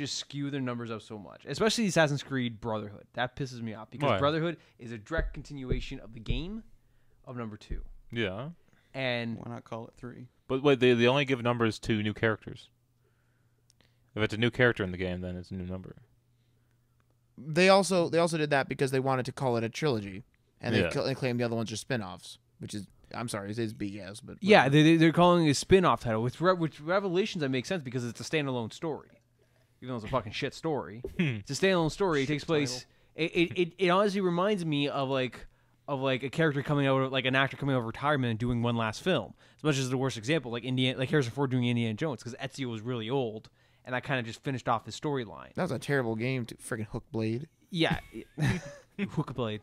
skew their numbers up so much. Especially Assassin's Creed Brotherhood. That pisses me off because Why? Brotherhood is a direct continuation of the game of number 2. Yeah, And Why not call it 3? but wait, they only give numbers to new characters. If it's a new character in the game, then it's a new number. They also did that because they wanted to call it a trilogy, and Yeah. they claimed the other ones are spin-offs, which is I'm sorry, it is BS, but yeah, they're calling it a spin-off title. With Revelations, that makes sense because it's a standalone story. Even though it's a fucking shit story. It's a standalone story. It takes place... It honestly reminds me of like a character coming out, like an actor coming out of retirement and doing one last film. As much as the worst example, like Harrison Ford doing Indiana Jones, because Ezio was really old, and that kind of just finished off his storyline. that was a terrible game. To freaking Hook Blade. Yeah, Hookblade.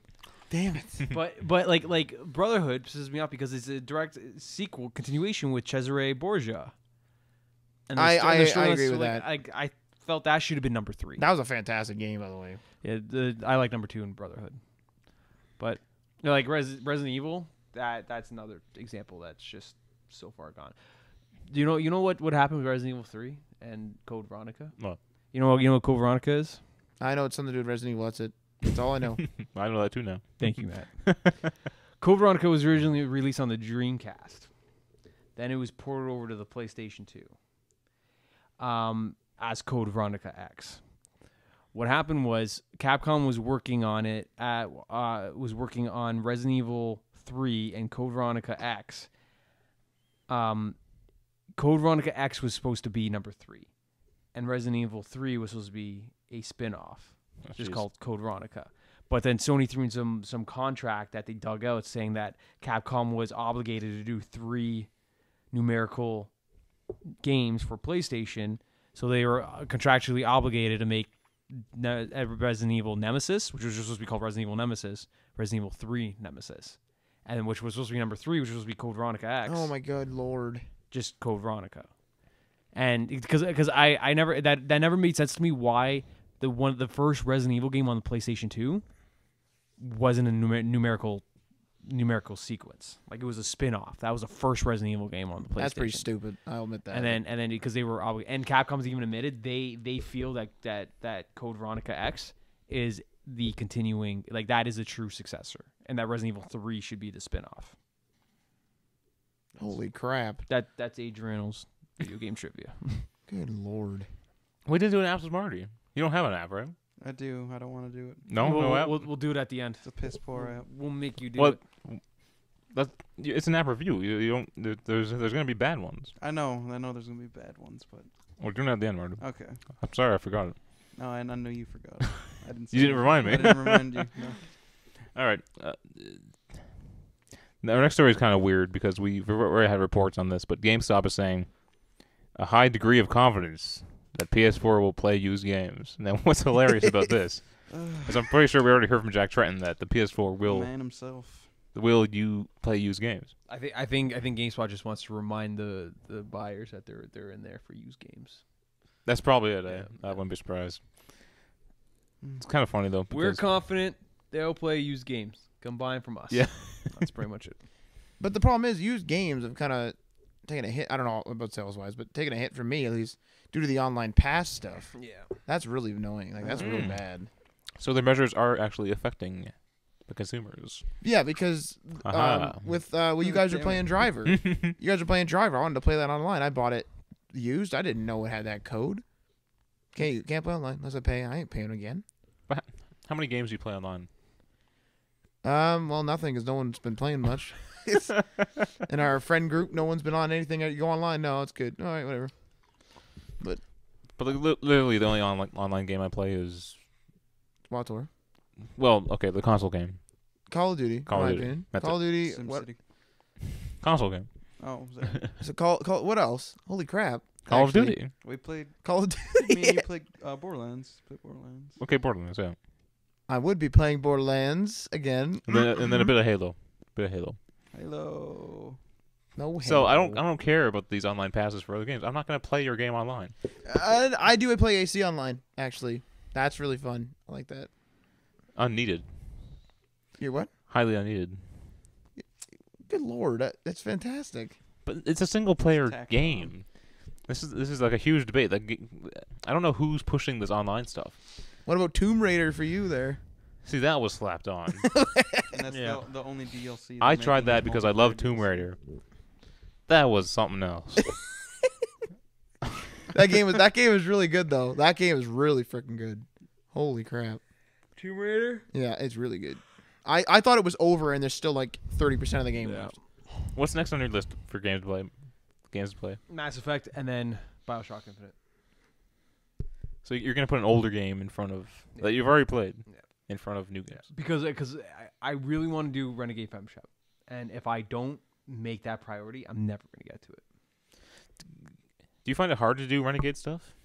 Damn it. But like Brotherhood pisses me off because it's a direct sequel continuation with Cesare Borgia. And I storyline's agree so, with like, that. I felt that should have been number 3. That was a fantastic game, by the way. Yeah, I like number 2 in Brotherhood. But you know, like Resident Evil, that's another example that's just so far gone. You know what happened with Resident Evil 3 and Code Veronica? What? You know what Code Veronica is? I know it's something to do with Resident Evil. That's it. That's all I know. I know that too now. Thank you, Matt. Code Veronica was originally released on the Dreamcast. Then it was ported over to the PlayStation 2 as Code Veronica X. What happened was Capcom was working on it was working on Resident Evil 3 and Code Veronica X. Code Veronica X was supposed to be number 3, and Resident Evil 3 was supposed to be a spin-off, Oh, just jeez. called Code Veronica. But then Sony threw in some contract that they dug out saying that Capcom was obligated to do 3 numerical games for PlayStation, so they were contractually obligated to make Resident Evil Nemesis, which was just supposed to be called Resident Evil Nemesis, Resident Evil 3 Nemesis, and which was supposed to be number 3, which was supposed to be Code Veronica X. Oh my good lord. Just Code Veronica. And because I never that never made sense to me why the first Resident Evil game on the PlayStation 2 wasn't a numerical sequence. Like it was a spin-off. That was the first Resident Evil game on the PlayStation. That's pretty stupid. I'll admit that. And then because they were and Capcom's even admitted they feel that Code Veronica X is the continuing, like that is a true successor, and that Resident Evil 3 should be the spin-off. Holy crap. That's Adriano's video game trivia. Good lord. We didn't do an app with Marty. You don't have an app, right? I do. I don't want to do it. No, no app. We'll do it at the end. It's a piss poor app. We'll make you do What? it. It's an app review. You don't. There's gonna be bad ones. I know there's gonna be bad ones, but We're doing that at the end, Martin. okay. I'm sorry, I forgot it. No, I know you forgot. I didn't. You didn't remind me. I didn't remind you. No. All right. Our next story is kind of weird because we've already had reports on this, but GameStop is saying a high degree of confidence that PS4 will play used games. Now, what's hilarious about this is I'm pretty sure we already heard from Jack Tretton that the PS4 will Man himself. you play used games. I think GameSpot just wants to remind the buyers that they're in there for used games. That's probably it. Yeah. I wouldn't be surprised. It's kind of funny though. We're because- confident they'll play used games. Come buy 'em from us. Yeah. That's pretty much it. But the problem is, used games have kind of taken a hit. I don't know about sales wise, but taking a hit for me at least due to the online pass stuff. Yeah. That's really annoying. Like that's really bad. So the measures are actually affecting the consumers. Yeah, because Aha. with you guys are Damn playing it. Driver. You guys are playing Driver. I wanted to play that online. I bought it used. I didn't know it had that code. You can't play online unless I pay. I ain't paying again. How many games do you play online? Well, nothing, because no one's been playing much. In our friend group, no one's been on anything. You go online? No, it's good. All right, whatever. But literally, the only online game I play is SWAT the console game. Call of Duty. Call in of my Duty. opinion. That's Call of Duty. What? SimCity. Console game. Oh, was that? So call. What else? Holy crap! Call of Actually, Duty. We played. Call of Me Duty. and you played Borderlands. Played Borderlands. Okay, Borderlands. Yeah, I would be playing Borderlands again. and then a bit of Halo. Halo. No. So I Halo. don't care about these online passes for other games. I'm not gonna play your game online. I do play AC online. Actually, that's really fun. I like that. Unneeded. You're what? Highly unneeded. Good lord, that's fantastic. But it's a single player Tacked game. This is like a huge debate. I don't know who's pushing this online stuff. What about Tomb Raider for you there? See, that was slapped on. And that's Yeah. the only DLC. I they're tried making that is because I love multiplayer Tomb DLC. Raider. That was something else. That game was really good though. That game is really freaking good. Holy crap. Tomb Raider. Yeah, it's really good. I thought it was over and there's still like 30% of the game Yeah. left. What's next on your list for games to play? Games to play. Mass Effect, and then BioShock Infinite. So you're gonna put an older game in front of that you've already played Yeah. in front of new games. Because I really want to do Renegade Fem Shop, and if I don't make that priority, I'm never gonna get to it. Do you find it hard to do Renegade stuff?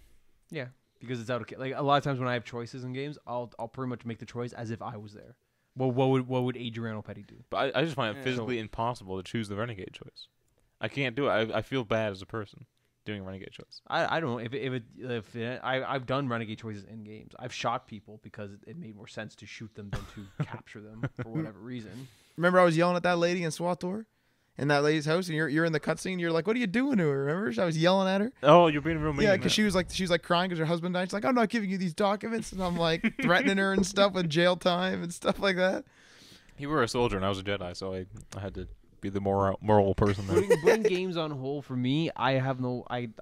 Yeah, because it's out of like a lot of times when I have choices in games, I'll pretty much make the choice as if I was there. Well, what would Adriano Petty do? But I just find it Yeah. physically impossible to choose the Renegade choice. I can't do it. I feel bad as a person doing a Renegade choice. I don't know I've done Renegade choices in games. I've shot people because it made more sense to shoot them than to capture them for whatever reason. Remember I was yelling at that lady in SWATOR? In that lady's house, and you're in the cutscene. You're like, "What are you doing to her?" Remember? I was yelling at her. Oh, you're being real mean. Yeah, because she was like crying because her husband died. She's like, "I'm not giving you these documents," and I'm like threatening her and stuff with jail time and stuff like that. You were a soldier and I was a Jedi, so I had to be the moral person there. Putting games on hold for me, I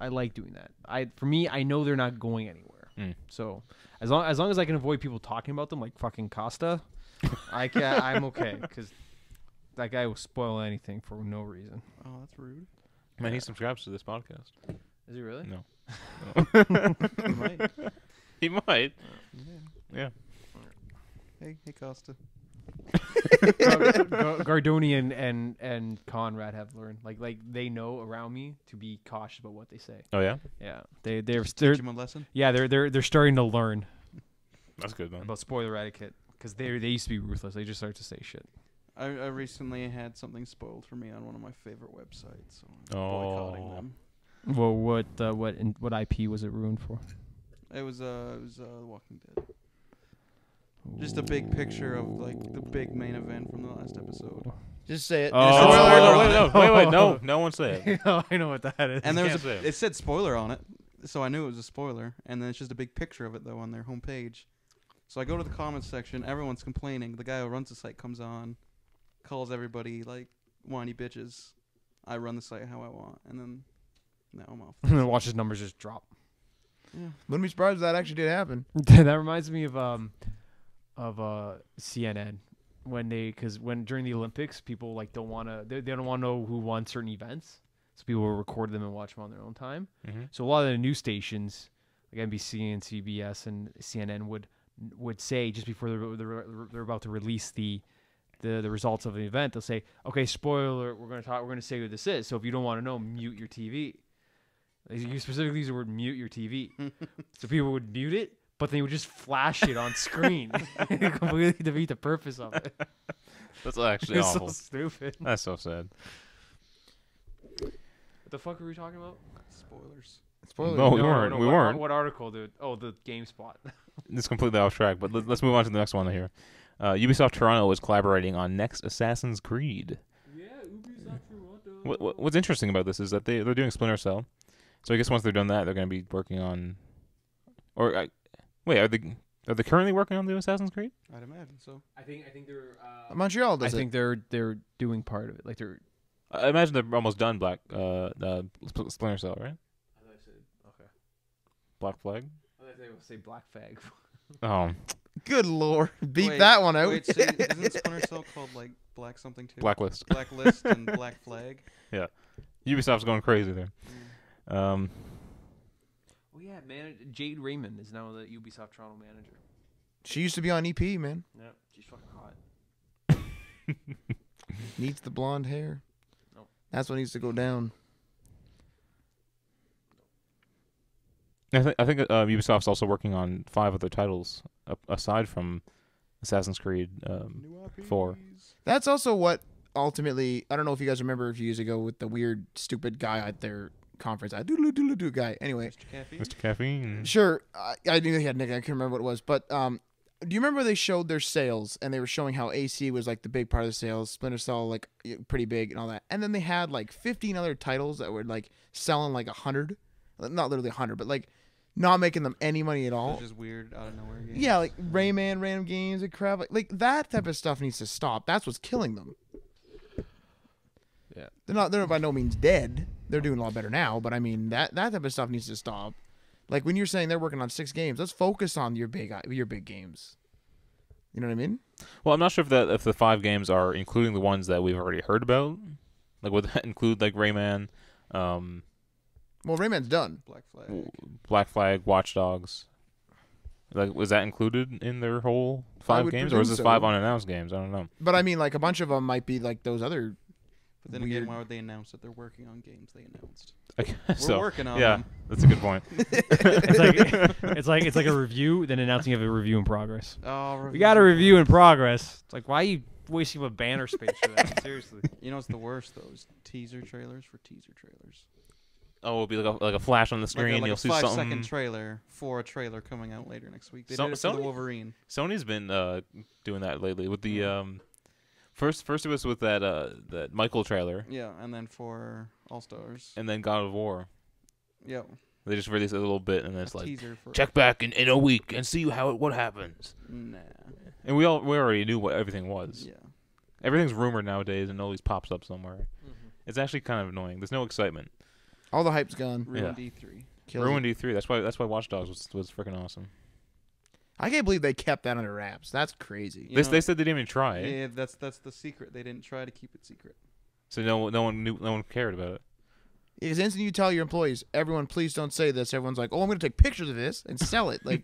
like doing that. For me, I know they're not going anywhere. Mm. So as long as I can avoid people talking about them like fucking Costa, I'm okay because that guy will spoil anything for no reason. Oh, that's rude. Man, he subscribes to this podcast. Is he really? No. You might. He might. Yeah. Yeah. Hey, Costa. Gardoni and Conrad have learned like they know around me to be cautious about what they say. Oh yeah, Yeah, they're Teach him a lesson. yeah they're starting to learn that's good, man. about spoiler etiquette because they used to be ruthless. They just start to say shit. I recently had something spoiled for me on one of my favorite websites, so I'm Oh. boycotting them. Well, what IP was it ruined for? It was The Walking Dead. Just a big picture of like the big main event from the last episode. Just say it. Oh. Spoiler. No one say it. I know what that is. And there was can't say it. it said spoiler on it, so I knew it was a spoiler. And then it's just a big picture of it though on their homepage. So I go to the comments section. Everyone's complaining. The guy who runs the site comes on, calls everybody like whiny bitches. I run the site how I want, and then now I'm off. And then watch his numbers just drop. Yeah. Wouldn't be surprised if that actually did happen. That reminds me of CNN because during the Olympics, people like don't want to they don't want to know who won certain events, so people will record them and watch them on their own time. Mm-hmm. So a lot of the news stations, like NBC and CBS and CNN, would say just before they're about to release the results of an event, they'll say, "Okay, spoiler, we're going to say who this is. So if you don't want to know, mute your TV." You specifically use the word "mute your TV," so people would mute it, but they would just flash it on screen, completely defeat the purpose of it. That's actually It's awful. so stupid. That's so sad. What the fuck were we talking about? Spoilers. Spoiler. No, we weren't. We weren't. What article, dude? Oh, the GameSpot. It's completely off track, but let's move on to the next one here. Ubisoft Toronto is collaborating on next Assassin's Creed. Yeah, Ubisoft Toronto. What's interesting about this is that they're doing Splinter Cell. So I guess once they're done that, they're going to be working on. Wait, are they currently working on the Assassin's Creed? I'd imagine so. I think they're. Montreal I does it. think they're doing part of it. Like they're. I imagine they're almost done. Splinter Cell, right? Okay. Black Flag. I thought they would say Black Flag. Oh, Good lord, beat Wait, that one out. Wait, so isn't Splinter Cell called like Black something too? Blacklist. Blacklist and Black Flag. Ubisoft's going crazy there. Mm. Oh yeah, Jade Raymond is now the Ubisoft Toronto manager. She used to be on EP, man. Yeah, she's fucking hot. Needs the blonde hair. Nope. That's what needs to go down. I think Ubisoft's also working on 5 other titles aside from Assassin's Creed New IPs. 4. That's also what ultimately. I don't know if you guys remember a few years ago with the weird, stupid guy at their conference. Doodle guy. Anyway, Mr. Caffeine. Mr. Caffeine. sure. I knew he had a nickname. I couldn't remember what it was, but do you remember they showed their sales and they were showing how AC was like the big part of the sales, Splinter Cell like pretty big and all that, and then they had like 15 other titles that were like selling like 100, not literally 100, but like not making them any money at all. They're just weird out of nowhere games. Yeah, like Rayman, random games, and crap. Like that type of stuff needs to stop. That's what's killing them. Yeah. They're by no means dead. They're doing a lot better now, but I mean that type of stuff needs to stop. Like when you're saying they're working on 6 games, let's focus on your big games. You know what I mean? Well, I'm not sure if the 5 games are including the ones that we've already heard about. Like would that include like Rayman, Well, Rayman's done. Black Flag. Black Flag, Watch Dogs? Like was that included in their whole I 5 would games, or is presume this so. 5 unannounced games? I don't know. But I mean, like a bunch of them might be like those other. But then Weird. again, why would they announce that they're working on games they announced? I guess We're so. working on Yeah, them. that's a good point. It's like a review, then announcing of a review in progress. Oh, We got a review in progress. It's like, why are you wasting a banner space for that? Seriously. You know what's the worst? Those teaser trailers for teaser trailers. Oh, it'll be like a flash on the screen. Like You'll a see 5-second something. trailer for a trailer coming out later next week. They So- did it for the Sony? Wolverine. Sony's been doing that lately with the first it was with that Michael trailer, Yeah, and then for All Stars. and then God of War. Yeah, They just released a little bit, and then it's a like teaser for. check back in a week and see what happens. Nah. And we already knew what everything was. Yeah. Everything's rumored nowadays, and always pops up somewhere. It's actually kind of annoying. There's no excitement. All the hype's gone. Ruined Yeah. E3. Kills Ruined it. E3. That's why Watch Dogs was freaking awesome. I can't believe they kept that under wraps. That's crazy. You know- They said they didn't even try. Eh? Yeah, that's the secret. They didn't try to keep it secret. So no one cared about it. Because instantly you tell your employees, everyone, please don't say this. Everyone's like, oh, I'm going to take pictures of this and sell it. Like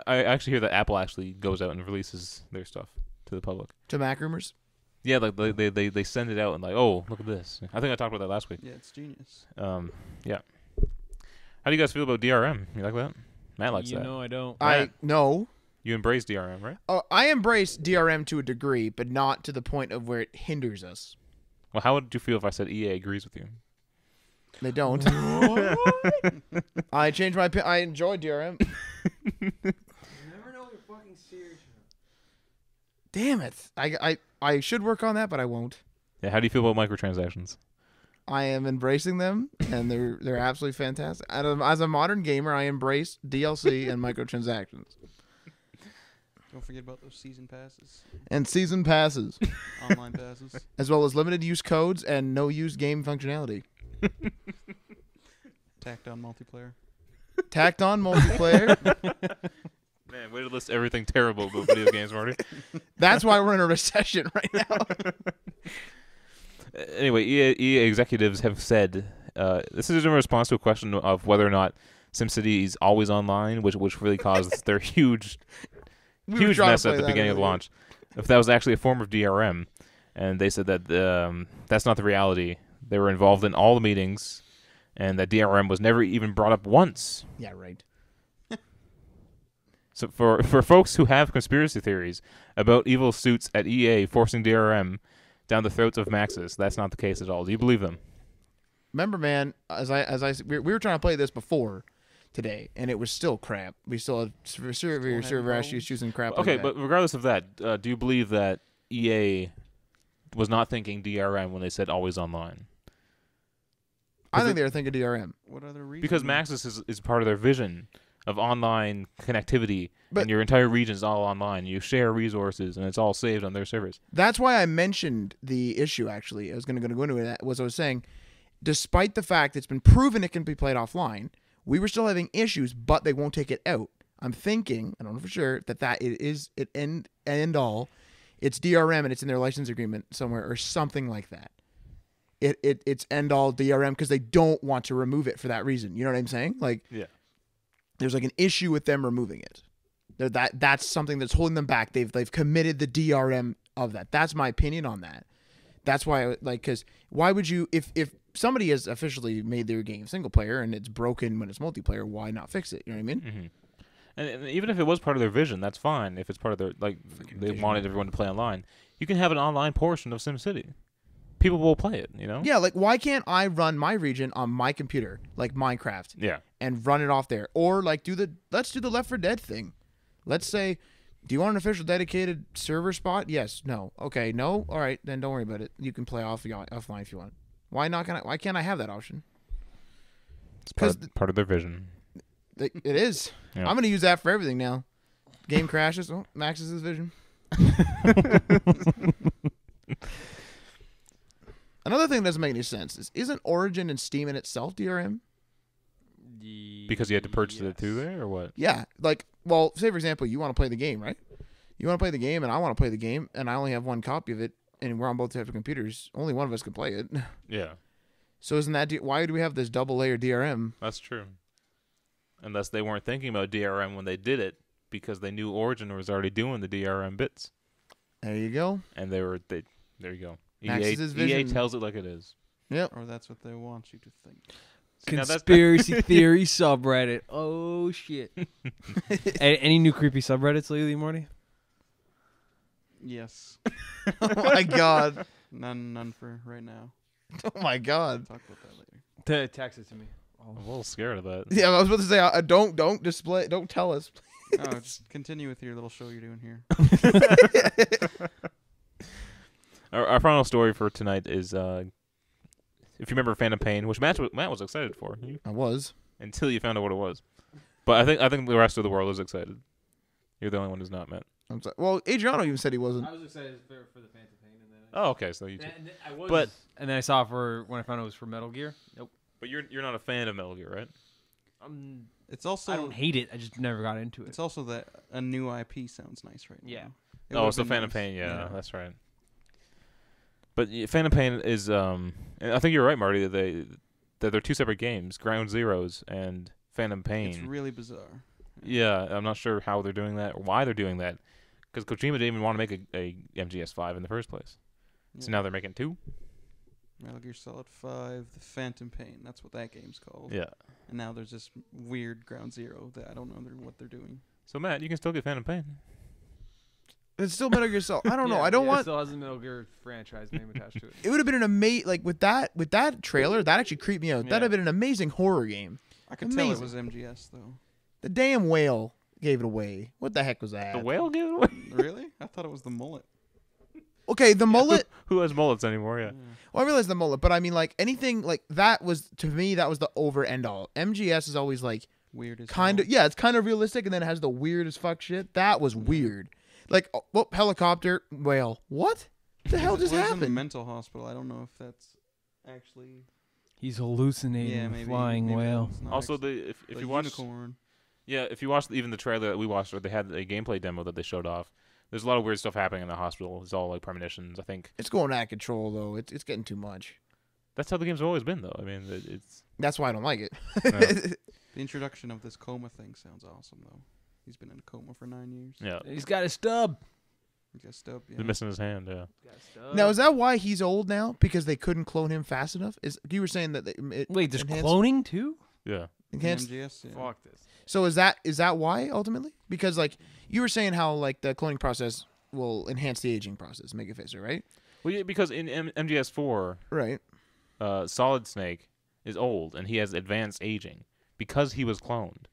I actually hear that Apple actually goes out and releases their stuff to the public. to Mac rumors. Yeah, like they send it out and like, oh, look at this. I think I talked about that last week. Yeah, it's genius. Yeah. How do you guys feel about DRM? You like that? Matt likes You that. know I don't. I no. You embrace DRM, right? I embrace DRM to a degree, but not to the point of where it hinders us. Well, how would you feel if I said EA agrees with you? They don't. I changed my. I enjoy DRM. You never know you're fucking serious. Damn it! I should work on that, but I won't. Yeah. How do you feel about microtransactions? I am embracing them, and they're absolutely fantastic. As a modern gamer, I embrace DLC and microtransactions Don't forget about those season passes, and season passes, online passes. as well as limited use codes and no use game functionality. Tacked on multiplayer. Tacked on multiplayer. Man, way to list everything terrible about video games, Marty. That's why we're in a recession right now. Anyway, EA executives have said this is in response to a question of whether or not SimCity is always online, which really caused their huge We were huge trying to mess play at the that beginning of earlier. launch. If that was actually a form of DRM, and they said that that's not the reality. They were involved in all the meetings, and that DRM was never even brought up once. Yeah, right. So for folks who have conspiracy theories about evil suits at EA forcing DRM down the throats of Maxis, that's not the case at all. Do you believe them? Remember, man, we were trying to play this before today, and it was still crap. We still had server problems? issues and crap. Okay, like but regardless of that, do you believe that EA was not thinking DRM when they said always online? I think they were thinking DRM. What other reason? Because Maxis is part of their vision of online connectivity, But- and your entire region is all online. You share resources, and it's all saved on their servers. That's why I mentioned the issue. Actually, I was going to go into it. I was saying, despite the fact it's been proven it can be played offline, we were still having issues, but they won't take it out. I'm thinking, I don't know for sure, that it end all. It's DRM and it's in their license agreement somewhere or something like that. It's end all DRM because they don't want to remove it for that reason. You know what I'm saying? Like, Yeah. there's like an issue with them removing it. That's something that's holding them back. They've committed the DRM of that. That's my opinion on that. That's why because why would you if somebody has officially made their game single player and it's broken when it's multiplayer, why not fix it? You know what I mean? Mm-hmm. And even if it was part of their vision, that's fine. If it's part of their they vision. wanted everyone to play online, you can have an online portion of SimCity. People will play it. You know. Yeah, like why can't I run my region on my computer like Minecraft Yeah. and run it off there, or like let's do the Left 4 Dead thing. Let's say, do you want an official dedicated server spot? Yes. No. Okay. No. All right. Then don't worry about it. You can play offline if you want. Why can't I have that option? It's 'Cause part of their vision. It is. Yeah. I'm gonna use that for everything now. Game crashes. Oh, Max's vision. Another thing that doesn't make any sense is isn't Origin and Steam in itself DRM? Because you had to purchase it through there, or what? Yeah. Like, well, say for example, you want to play the game, right? You want to play the game, and I want to play the game, and I only have one copy of it, and we're on both types of computers. Only one of us can play it. Yeah, So isn't that why do we have this double layer DRM? that's true. Unless they weren't thinking about DRM when they did it, because they knew Origin was already doing the DRM bits, There you go. and there you go. Max's EA vision. tells it like it is. Yep. Or that's what they want you to think. See, now that's- Conspiracy theory subreddit. Oh shit. Any new creepy subreddits lately, Morty? Yes. Oh my god. None for right now. Oh my god. Talk about that later. Text it to me. I'm a little scared of that. Yeah, I was about to say, don't display, don't tell us. Oh, just continue with your little show you're doing here. Our final story for tonight is, if you remember Phantom Pain, which Matt was excited for I was. until you found out what it was. But I think the rest of the world is excited. You're the only one who's not, Matt. I'm sorry. Well, Adriano even said he wasn't. I was excited for the Phantom Pain, and then Oh, okay, so you too. I was, But- and then I saw it for when I found out it was for Metal Gear. Nope. But you're not a fan of Metal Gear, right? It's also I don't hate it. I just never got into it. it's also that a new IP sounds nice right now. Yeah. It Oh, would've so been Phantom nice. Pain, yeah, that's right. But Phantom Pain is, and I think you're right, Marty. That they're two separate games, Ground Zeroes and Phantom Pain. It's really bizarre. Yeah, I'm not sure how they're doing that or why they're doing that, because Kojima didn't even want to make a MGS5 in the first place. So Yeah. now they're making two. Metal Gear Solid 5, The Phantom Pain. That's what that game's called. Yeah. And now there's this weird Ground Zero that I don't know what they're doing. So Matt, you can still get Phantom Pain. It's still Metal Gear Solid. I don't know. Yeah, I don't It want. still has the Metal Gear franchise name attached to it. It would have been an amazing, like with that trailer, that actually creeped me out. Yeah. That'd have been an amazing horror game. I could tell it Amazing. was MGS though. The damn whale gave it away. What the heck was that? The whale gave it away. Really? I thought it was the mullet. Okay, the mullet. Who has mullets anymore? Yeah. Well, I realize the mullet, but I mean, like anything like that was to me that was the over end all. MGS is always like Weird as kind hell. of yeah, it's kind of realistic, and then it has the weird as fuck shit. That was weird. Like oh, helicopter whale. What the hell just Well, he's in a happened? mental hospital. I don't know if that's actually. He's hallucinating Yeah, a maybe flying maybe whale. that's not Also, actually- if the you watch unicorn. Yeah, if you watch even the trailer that we watched, or they had a gameplay demo that they showed off, there's a lot of weird stuff happening in the hospital. It's all like premonitions. I think It's going out of control though. It's getting too much. that's how the game's always been, though. I mean, it's That's why I don't like it. Yeah. The introduction of this coma thing sounds awesome, though. He's been in a coma for 9 years. yeah. He's got a stub. He got stubbed, yeah. They're missing his hand. Yeah. Now is that why he's old now? Because they couldn't clone him fast enough? You were saying that Wait, there's enhanced- cloning too? Yeah. enhanced? MGS, yeah. Fuck this. So is that why ultimately? Because like you were saying how like the cloning process will enhance the aging process, make it faster, right? Well, yeah, because in MGS4, Right. Solid Snake is old and he has advanced aging because he was cloned.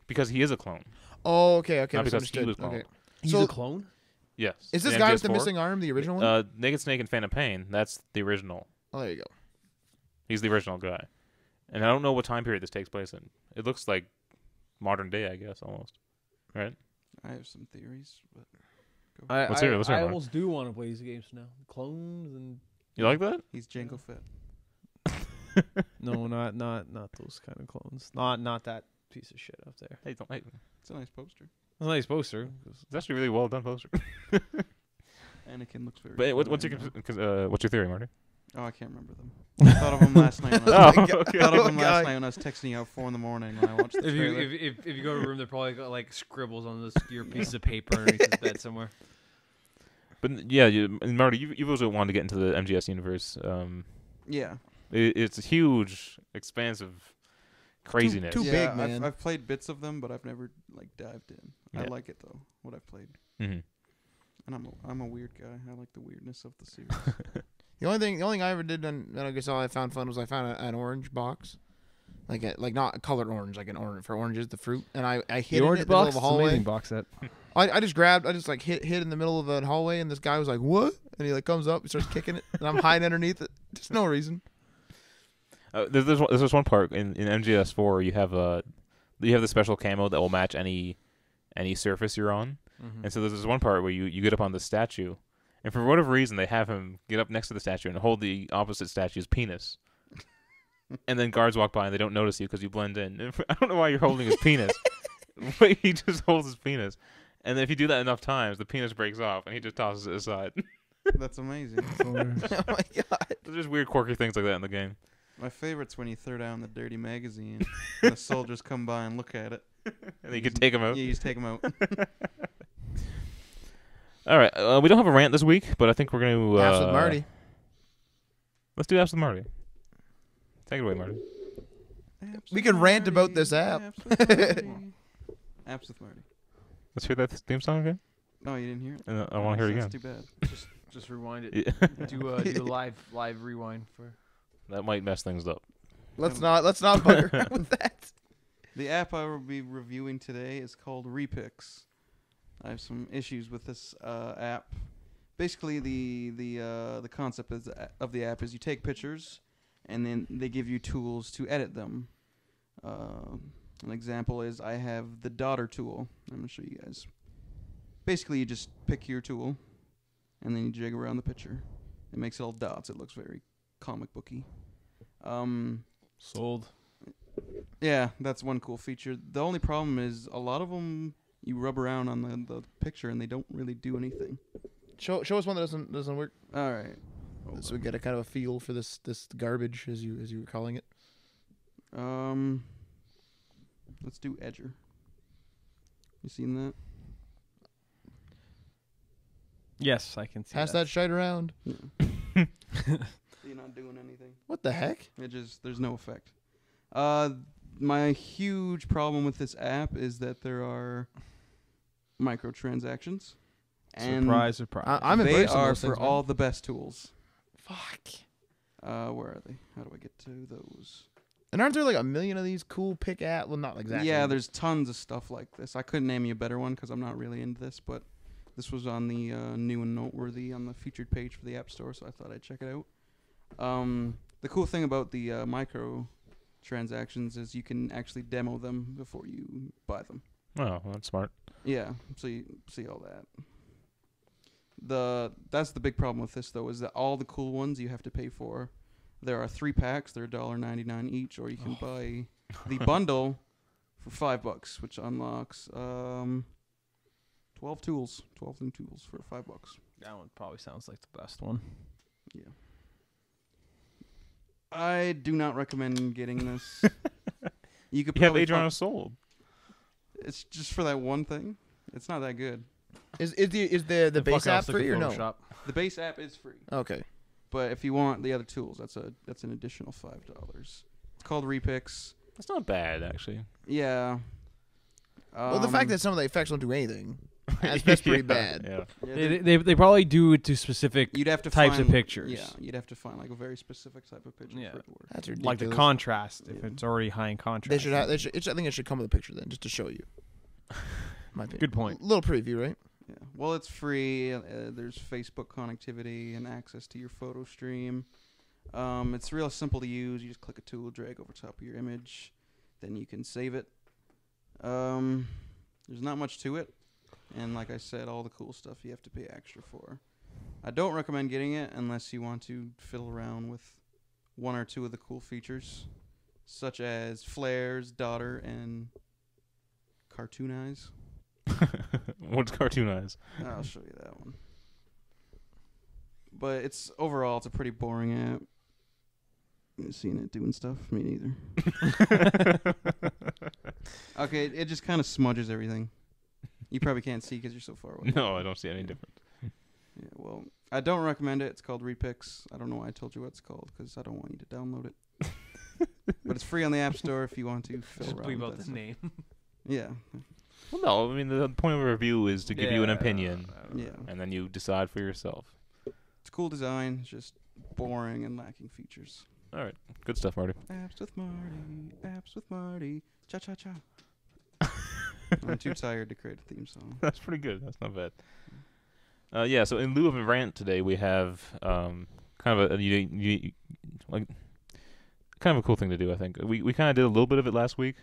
Because he is a clone. Oh, okay, Not because he misunderstood. was cloned. Okay. He's So- a clone? Yes. Is this In guy with the MGS4, missing arm the original one? Naked Snake and Phantom Pain. That's the original. Oh, there you go. He's the original guy. And I don't know what time period this takes place in. It looks like modern day, I guess, almost. Right? I have some theories, but I, Let's hear it, I, let's hear it, I Mark. almost do want to play these games now. Clones and You like that? he's Jango Fett. no, not those kind of clones. Not that piece of shit up there. Hey, don't, hey, It's a nice poster. It's a nice poster. it's actually a really well done poster. Anakin looks very. But cool what's your theory, Marty? Oh, I can't remember them. I thought of them last night. When I was, Oh, okay. thought of Oh, them last God. night when I was texting you at 4 in the morning when I watched the If you trailer. if you go to a room, they're probably got like scribbles on this your piece of paper underneath his bed somewhere. But yeah, and Marty, you've also wanted to get into the MGS universe. Yeah. It's a huge, expansive craziness. Too yeah, big, man. I've played bits of them, but I've never like dived in. I Yeah. like it though. What I've played, Mm-hmm. and I'm a weird guy. I like the weirdness of the series. The only thing I ever did, and I guess all I found fun was I found an orange box, like not a colored orange, like an orange for oranges, the fruit, and I hid The it orange in the middle box, of a it's an hallway. amazing box set. I just like hid in the middle of a hallway, and this guy was like, "What?" And he like comes up, he starts kicking it, and I'm hiding underneath it. Just no reason. There's one part in MGS4 you have the special camo that will match any surface you're on, Mm-hmm. and so there's this one part where you get up on the statue, and for whatever reason they have him get up next to the statue and hold the opposite statue's penis, and then guards walk by and they don't notice you because you blend in. I don't know why you're holding his penis, but he just holds his penis, and then if you do that enough times, the penis breaks off and he just tosses it aside. That's amazing. Oh my god. There's just weird, quirky things like that in the game. My favorite's when you throw down the dirty magazine, and the soldiers come by and look at it. And then you can take him out. Yeah, you just take them out. All right, we don't have a rant this week, but I think we're going to... Apps with Marty. Let's do Apps with Marty. Take it away, Marty. Apps We with can rant about Marty, this app. Apps with Marty. Apps with Marty. Let's hear that theme song again. No, you didn't hear it. And I want to hear it again. That's too bad. Just rewind it. Yeah. Do a live rewind for. That might mess things up. Let's not bug around with that. The app I will be reviewing today is called Repix. I have some issues with this app. Basically, the concept of the app is you take pictures, and then they give you tools to edit them. An example is I have the daughter tool. I'm gonna show you guys. Basically, you just pick your tool, and then you jig around the picture. It makes all dots. It looks very comic booky. Sold. Yeah, that's one cool feature. The only problem is a lot of them you rub around on the picture and they don't really do anything. Show us one that doesn't work, All right. so we get a kind of a feel for this garbage as you were calling it. Let's do Edger. You seen that? Yes, I can see Pass that shite around. You're not doing anything. What the heck? There's no effect. My huge problem with this app is that there are microtransactions. And Surprise, surprise. I'm they embracing are those for things, man. all the best tools. Fuck. Where are they? How do I get to those? And aren't there like a million of these cool pick app? Well, not exactly. Yeah, there's tons of stuff like this. I couldn't name you a better one because I'm not really into this, but this was on the new and noteworthy on the featured page for the App Store, so I thought I'd check it out. The cool thing about the micro transactions is you can actually demo them before you buy them. Oh, that's smart. Yeah, so you see all that. That's the big problem with this though, is that all the cool ones you have to pay for. There are 3 packs. They're $1.99 each, or you can buy the bundle for $5, which unlocks 12 tools, 12 new tools for $5. That one probably sounds like the best one. Yeah. I do not recommend getting this. You could You have probably Adriano sold. It's just for that one thing. It's not that good. Is the base fuck app else look at free or no? Photoshop? The base app is free, Okay. but if you want the other tools, that's an additional $5. It's called Repix. That's not bad, actually. Yeah. Well, the fact that some of the effects don't do anything, that's pretty bad. Yeah. yeah, They probably do it to specific you'd have to types find, of pictures. Yeah, you'd have to find like a very specific type of picture Yeah. for it to work. That's ridiculous. like the contrast if Yeah. it's already high in contrast. They should have. I think it should come with a picture then, just to show you. My opinion. Good point. Little preview, right? Yeah. Well, it's free. There's Facebook connectivity and access to your photo stream. It's real simple to use. You just click a tool, drag over top of your image, then you can save it. There's not much to it, and like I said, all the cool stuff you have to pay extra for. I don't recommend getting it unless you want to fiddle around with one or two of the cool features, such as flares, daughter, and cartoon eyes. What's Cartoon Eyes? I'll show you that one. But overall, it's a pretty boring app. You seen it doing stuff? Me neither. Okay, it just kind of smudges everything. You probably can't see because you're so far away. No, I don't see any difference. Yeah, well, I don't recommend it. It's called Repix. I don't know why I told you what it's called because I don't want you to download it. But it's free on the App Store if you want to fill Just around bleep with out that the stuff. name. Yeah, Well, no, I mean, the point of a review is to give you an opinion, yeah. and then you decide for yourself. It's cool design. It's just boring and lacking features. All right. Good stuff, Marty. Apps with Marty. Apps with Marty. Cha cha cha. I'm too tired to create a theme song. That's pretty good. That's not bad. Yeah, so in lieu of a rant today, we have kind of like kind of a cool thing to do, I think. We kind of did a little bit of it last week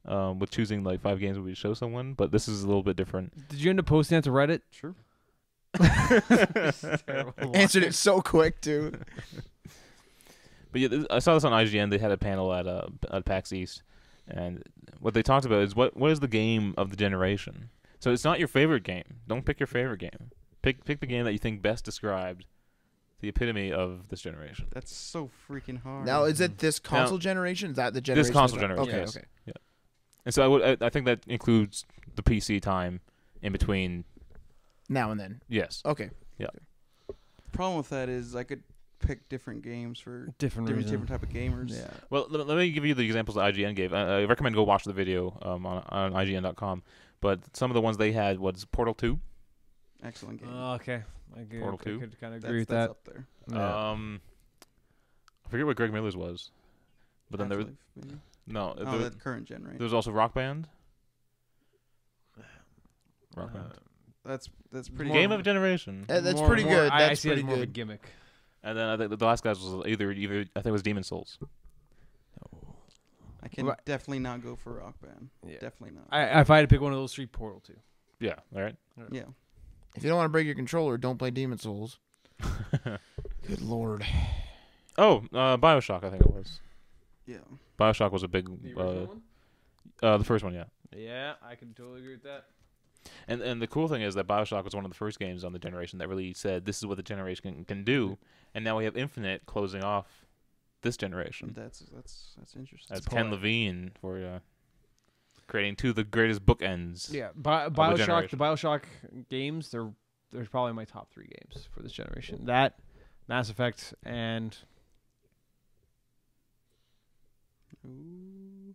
with choosing like 5 games we would show someone, but this is a little bit different. Did you end up posting that to Reddit? Sure. Answered it so quick too. But yeah, I saw this on IGN. They had a panel at PAX East, and what they talked about is what is the game of the generation. So it's not your favorite game. Don't pick your favorite game. Pick the game that you think best described the epitome of this generation. That's so freaking hard. Now, is it this console generation? Is that the generation? This console that- generation. Okay, yes. okay. Yeah. And so I think that includes the PC time in between. Now and then. Yes. Okay. The problem with that is I could pick different games for Different reason. different type of gamers. Yeah. Well, let me give you the examples that IGN gave. I recommend go watch the video on IGN.com. But some of the ones they had was Portal 2. Excellent game. Okay. I Portal 2? could kind of that's agree with that's that. up there. Yeah. I forget what Greg Miller's was. But then there was Half-Life, maybe. no. Oh, that current gen, right? There was also Rock Band. Rock Band. That's pretty. Game of Generation. That's pretty good. I That's see it as pretty more of a good. gimmick. And then I think the last guys was either I think it was Demon Souls. I can Right. definitely not go for Rock Band. Yeah. Definitely not. If I had to pick one of those 3, Portal 2. Yeah. All right. Yeah. If you don't want to break your controller, don't play Demon Souls. Good lord. Oh, BioShock. I think it was. Yeah. BioShock was a big. one? The first one, yeah. Yeah, I can totally agree with that. And the cool thing is that BioShock was one of the first games on the generation that really said this is what the generation can do, and now we have Infinite closing off this generation. That's interesting. That's Ken Levine for creating 2 of the greatest bookends. Yeah, the BioShock. generation. The BioShock games, they're probably my top 3 games for this generation. That, Mass Effect, and Ooh.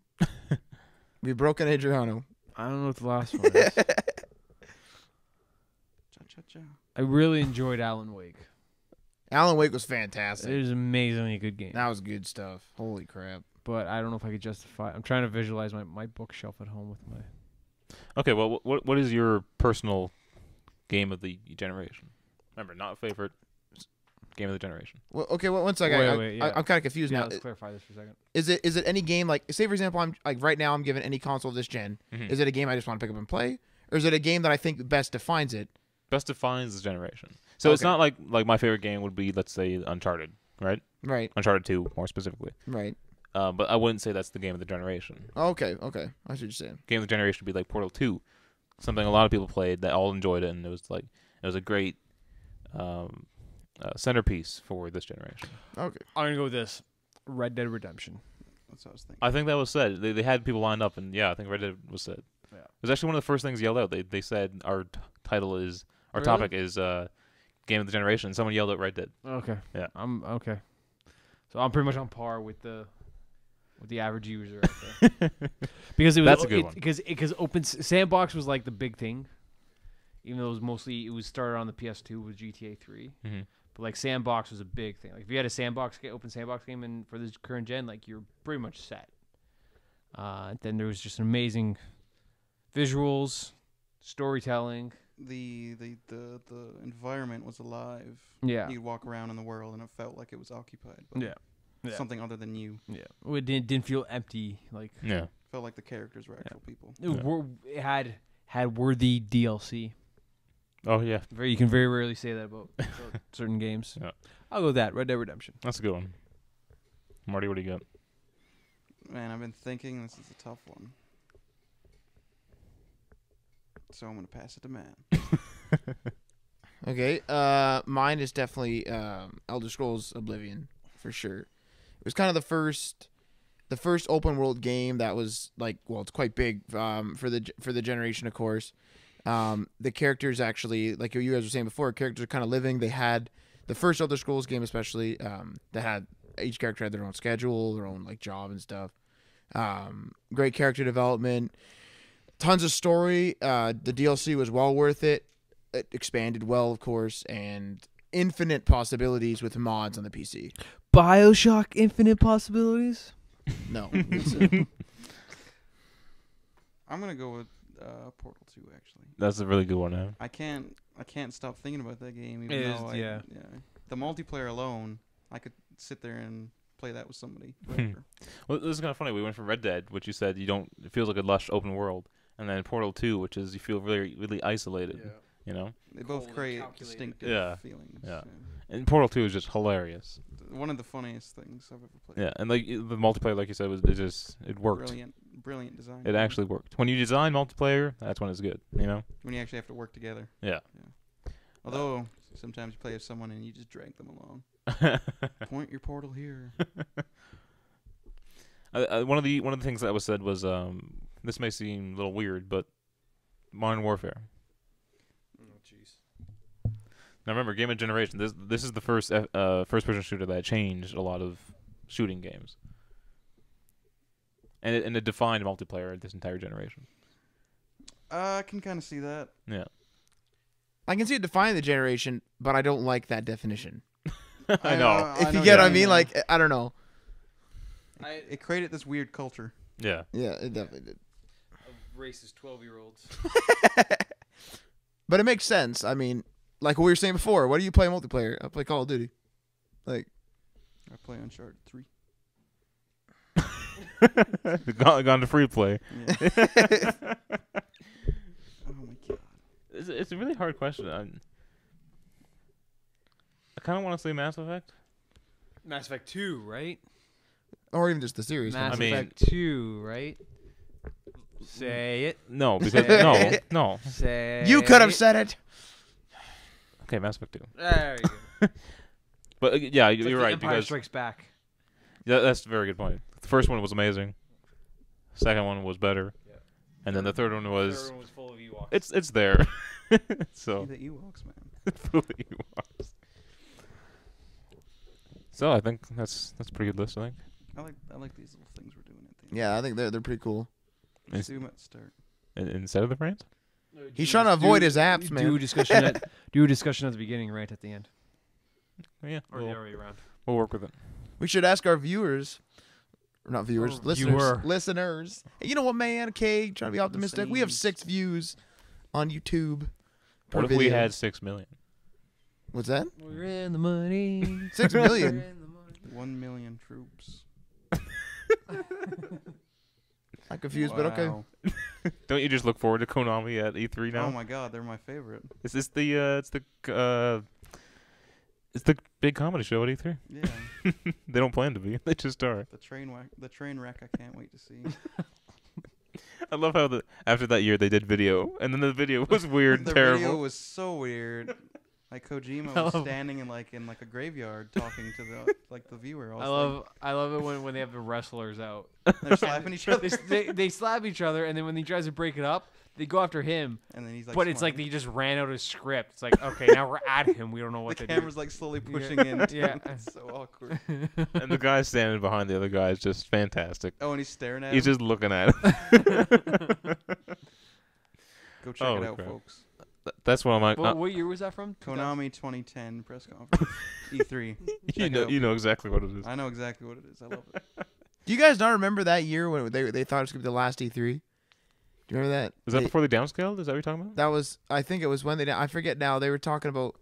We've broken Adriano. I don't know what the last one is. Cha cha cha. I really enjoyed Alan Wake. Alan Wake was It fantastic. was an amazingly good game. That was good stuff. Holy crap. But I don't know if I could justify. I'm trying to visualize my bookshelf at home with my. Okay, well, what is your personal game of the generation? Remember, not favorite. Game of the generation. Well, okay, well, one second. Wait, yeah. I'm kind of confused Yeah, now. let's clarify this for a second. Is it any game like, say for example, I'm like right now I'm given any console of this gen. Mhm. Is it a game I just want to pick up and play, or is it a game that I think best defines it? Best defines this generation. So it's Okay. not like my favorite game would be, let's say, Uncharted, right? Right, Uncharted 2, more specifically. right. But I wouldn't say that's the game of the generation. Okay. I see what you're saying. Game of the generation would be like Portal 2, something a lot of people played that all enjoyed it, and it was a great centerpiece for this generation. Okay. I'm gonna go with this. Red Dead Redemption. That's what I was thinking. I think that was said. They had people lined up, and yeah, I think Red Dead was said. Yeah. It was actually one of the first things yelled out. They said our Really? topic is Game of the Generation. Someone yelled out Red Dead. Okay. Yeah. I'm okay. So I'm pretty much on par with the average user out there. Because it was That's a good one. Because Sandbox was like the big thing. Even though it was started on the PS2 with GTA 3. Mm-hmm. But like Sandbox was a big thing. Like if you had a open sandbox game for this current gen, like you're pretty much set. Then there was just amazing visuals, storytelling. The environment was alive. Yeah. You'd walk around in the world and it felt like it was occupied by Yeah. something other than you. Yeah. It didn't feel empty. Like Yeah. Felt like the characters were actual people. it had worthy DLC. Oh yeah, You can very rarely say that about certain games. Yeah. I'll go with that. Red Dead Redemption. that's a good one. Marty, what do you got? Man, I've been thinking this is a tough one. So I'm going to pass it to Matt. Okay. Mine is definitely Elder Scrolls Oblivion for sure. It was kind of the first open world game that was like, well, it's quite big for the generation, of course. The characters actually, like you guys were saying before, characters are kind of living. They had the first Elder Scrolls game, especially, that had each character had their own schedule, their own like job and stuff. Great character development, tons of story. The DLC was well worth it. It expanded well, of course, and infinite possibilities with mods on the PC. BioShock Infinite Possibilities. No, I'm going to go with Portal 2, actually. That's a really good one. Huh? I can't stop thinking about that game. Even It though is, yeah. The multiplayer alone, I could sit there and play that with somebody. Forever. Well, this is kind of funny. We went from Red Dead, which you said it feels like a lush open world, and then Portal 2, which is you feel really, really isolated. You know, They both Cold and create calculated. distinctive Yeah. feelings. Yeah. and Portal 2 is just hilarious. One of the funniest things I've ever played. Yeah, and like the multiplayer, like you said, it worked. Brilliant design. It actually worked. When you design multiplayer, that's when it's good. You know. When you actually have to work together. Yeah. Although sometimes you play with someone and you just drag them along. Point your portal here. One of the things that was said was this may seem a little weird, but Modern Warfare. Oh jeez. Now remember, Game of Generation. This is the first first-person shooter that changed a lot of shooting games, and it defined multiplayer this entire generation. I can kind of see that. Yeah. I can see it defining the generation, but I don't like that definition. I know. If you know get what I you mean, like I don't know. It created this weird culture. Yeah. Yeah, it definitely did. Racist 12-year-olds. But it makes sense. I mean, like what we were saying before, what do you play multiplayer? I play Call of Duty. Like, I play Uncharted 3. gone to free play. Yeah. Oh my god. It's a really hard question. I kind of want to say Mass Effect. Mass Effect 2, right? or even just the series. Mass I mean- Effect 2, right? Say it. No, because no. Say You could have it. said it. Okay, Mass Effect 2. There you go. But yeah, It's like you're the right Empire because Strikes Back. yeah, that's a very good point. The first one was amazing. Second one was better, Yeah. and then the third one was Everyone was full of Ewoks. it's there. See So the Ewoks, man. fully was. So I think that's a pretty good list. I think. I like these little things we're doing at the end. Yeah, I think they're pretty cool. Let's do them at the start. Instead of the France. He's trying to avoid his apps, man. Do a discussion at the beginning, right at the end, Yeah, or the other way around. we'll work with it. We should ask our viewers, or not viewers, Or listeners. viewer. Listeners. Hey, you know what, man? Okay, trying to be optimistic. We have 6 views on YouTube. Per What if we video. had 6 million? What's that? We're in the money. 6 million. 1 million troops. I'm confused, but okay. Wow. Don't you just look forward to Konami at E3 now? Oh my god, they're my favorite. Is this the It's the big comedy show at E3. Yeah, They don't plan to be. They just are. the train wreck. I can't wait to see. I love how after that year they did video, and then the video was weird and The terrible. video was so weird. Like Kojima was standing in like a graveyard talking to the viewer. I love it when they have the wrestlers out. They're slapping each other, They slap each other, and then when he tries to break it up, they go after him. and then he's like. But it's like smiling. they just ran out of script. It's like, okay, now we're at him. We don't know what the to camera's do. like slowly pushing in. too. Yeah. It's so awkward. And the guy standing behind the other guy is just fantastic. Oh, and he's staring at He's him. just looking at him. Go check Holy it out, crap. folks. That's what I'm like. What year was that from? Konami 2010 press conference. E3. you Check know, it out. you know exactly what it is. I know exactly what it is. I love it. Do you guys not remember that year when they thought it was gonna be the last E3? Do you remember that? Is that They- before they downscaled? Is that what you're talking about? That was, I think it was when I forget now. They were talking about,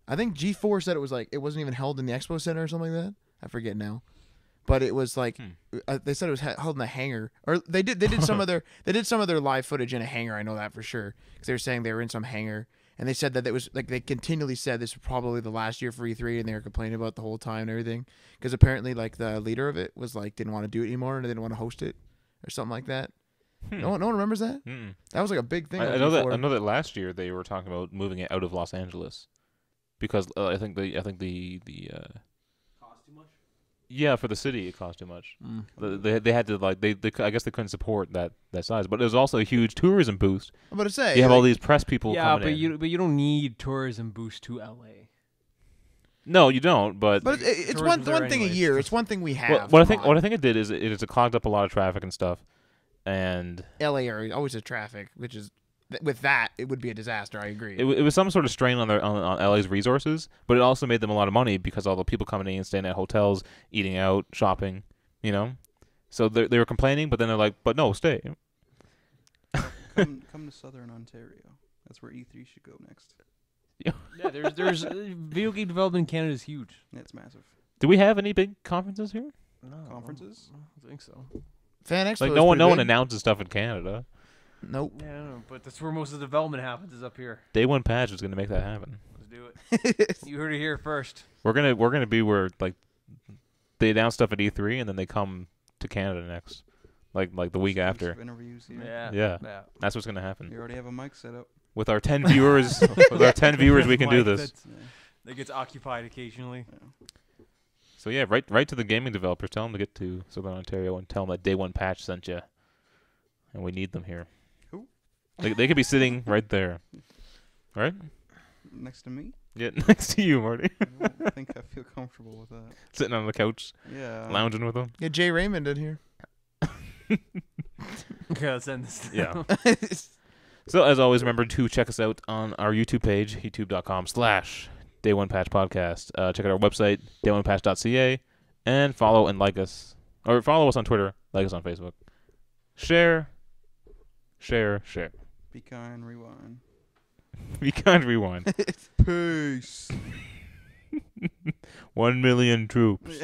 I think G4 said it was like it wasn't even held in the Expo Center or something like that. I forget now, but it was like they said it was held in a hangar, or they did some other live footage in a hangar. I know that for sure because they were saying they were in some hangar, and they said that it was like they continually said this was probably the last year for E3, and they were complaining about the whole time and everything because apparently like the leader of it was like didn't want to do it anymore and they didn't want to host it or something like that. No one remembers that. Mm-mm. That was like a big thing. I on know that. G4. I know that last year they were talking about moving it out of Los Angeles because I think the Cost too much? yeah, for the city it cost too much. Mm. They had to like they I guess they couldn't support that size, but it was also a huge tourism boost. I'm about to say You have all like, these press people Yeah, coming but in. you don't need tourism boost to LA. No, you don't. But But it's Tourism's one there thing a anyways. year. It's one thing we have. what I think it did is it clogged up a lot of traffic and stuff, and LA area always has traffic, which is with that it would be a disaster. I agree. it was some sort of strain on on LA's resources, but it also made them a lot of money because all the people coming in, staying at hotels, eating out, shopping, you know. So they were complaining, but then they're like, "But no, stay." Come to Southern Ontario. That's where E3 should go next. Yeah, there's video game development in Canada is huge. Yeah, it's massive. Do we have any big conferences here? No, Conferences? I don't think so. Fan Expo. Like is no one pretty big. announces stuff in Canada. Nope. Yeah, I don't know, but that's where most of the development happens is up here. Day One Patch is going to make that happen. Let's do it. You heard it here first. We're gonna be where like they announce stuff at E3 and then they come to Canada next, like the week Bunch after. of interviews here. Yeah. yeah. That's what's gonna happen. You already have a mic set up. With our 10 viewers, we can do Mike, this. Yeah. That gets occupied occasionally. So yeah, right to the gaming developers. Tell them to get to Southern Ontario and tell them that Day One Patch sent you, and we need them here. Who? They could be sitting right there, right? Next to me? Yeah, next to you, Marty, I don't think I feel comfortable with that. sitting on the couch, Yeah. lounging with them. Yeah, Jay Raymond in here. Okay, let's end this. Yeah. So as always, remember to check us out on our YouTube page, youtube.com/Day One Patch Podcast. Check out our website, dayonepatch.ca, and follow and like us, or follow us on Twitter, like us on Facebook. Share. Be kind, rewind. We can't rewind. Peace. 1 million troops.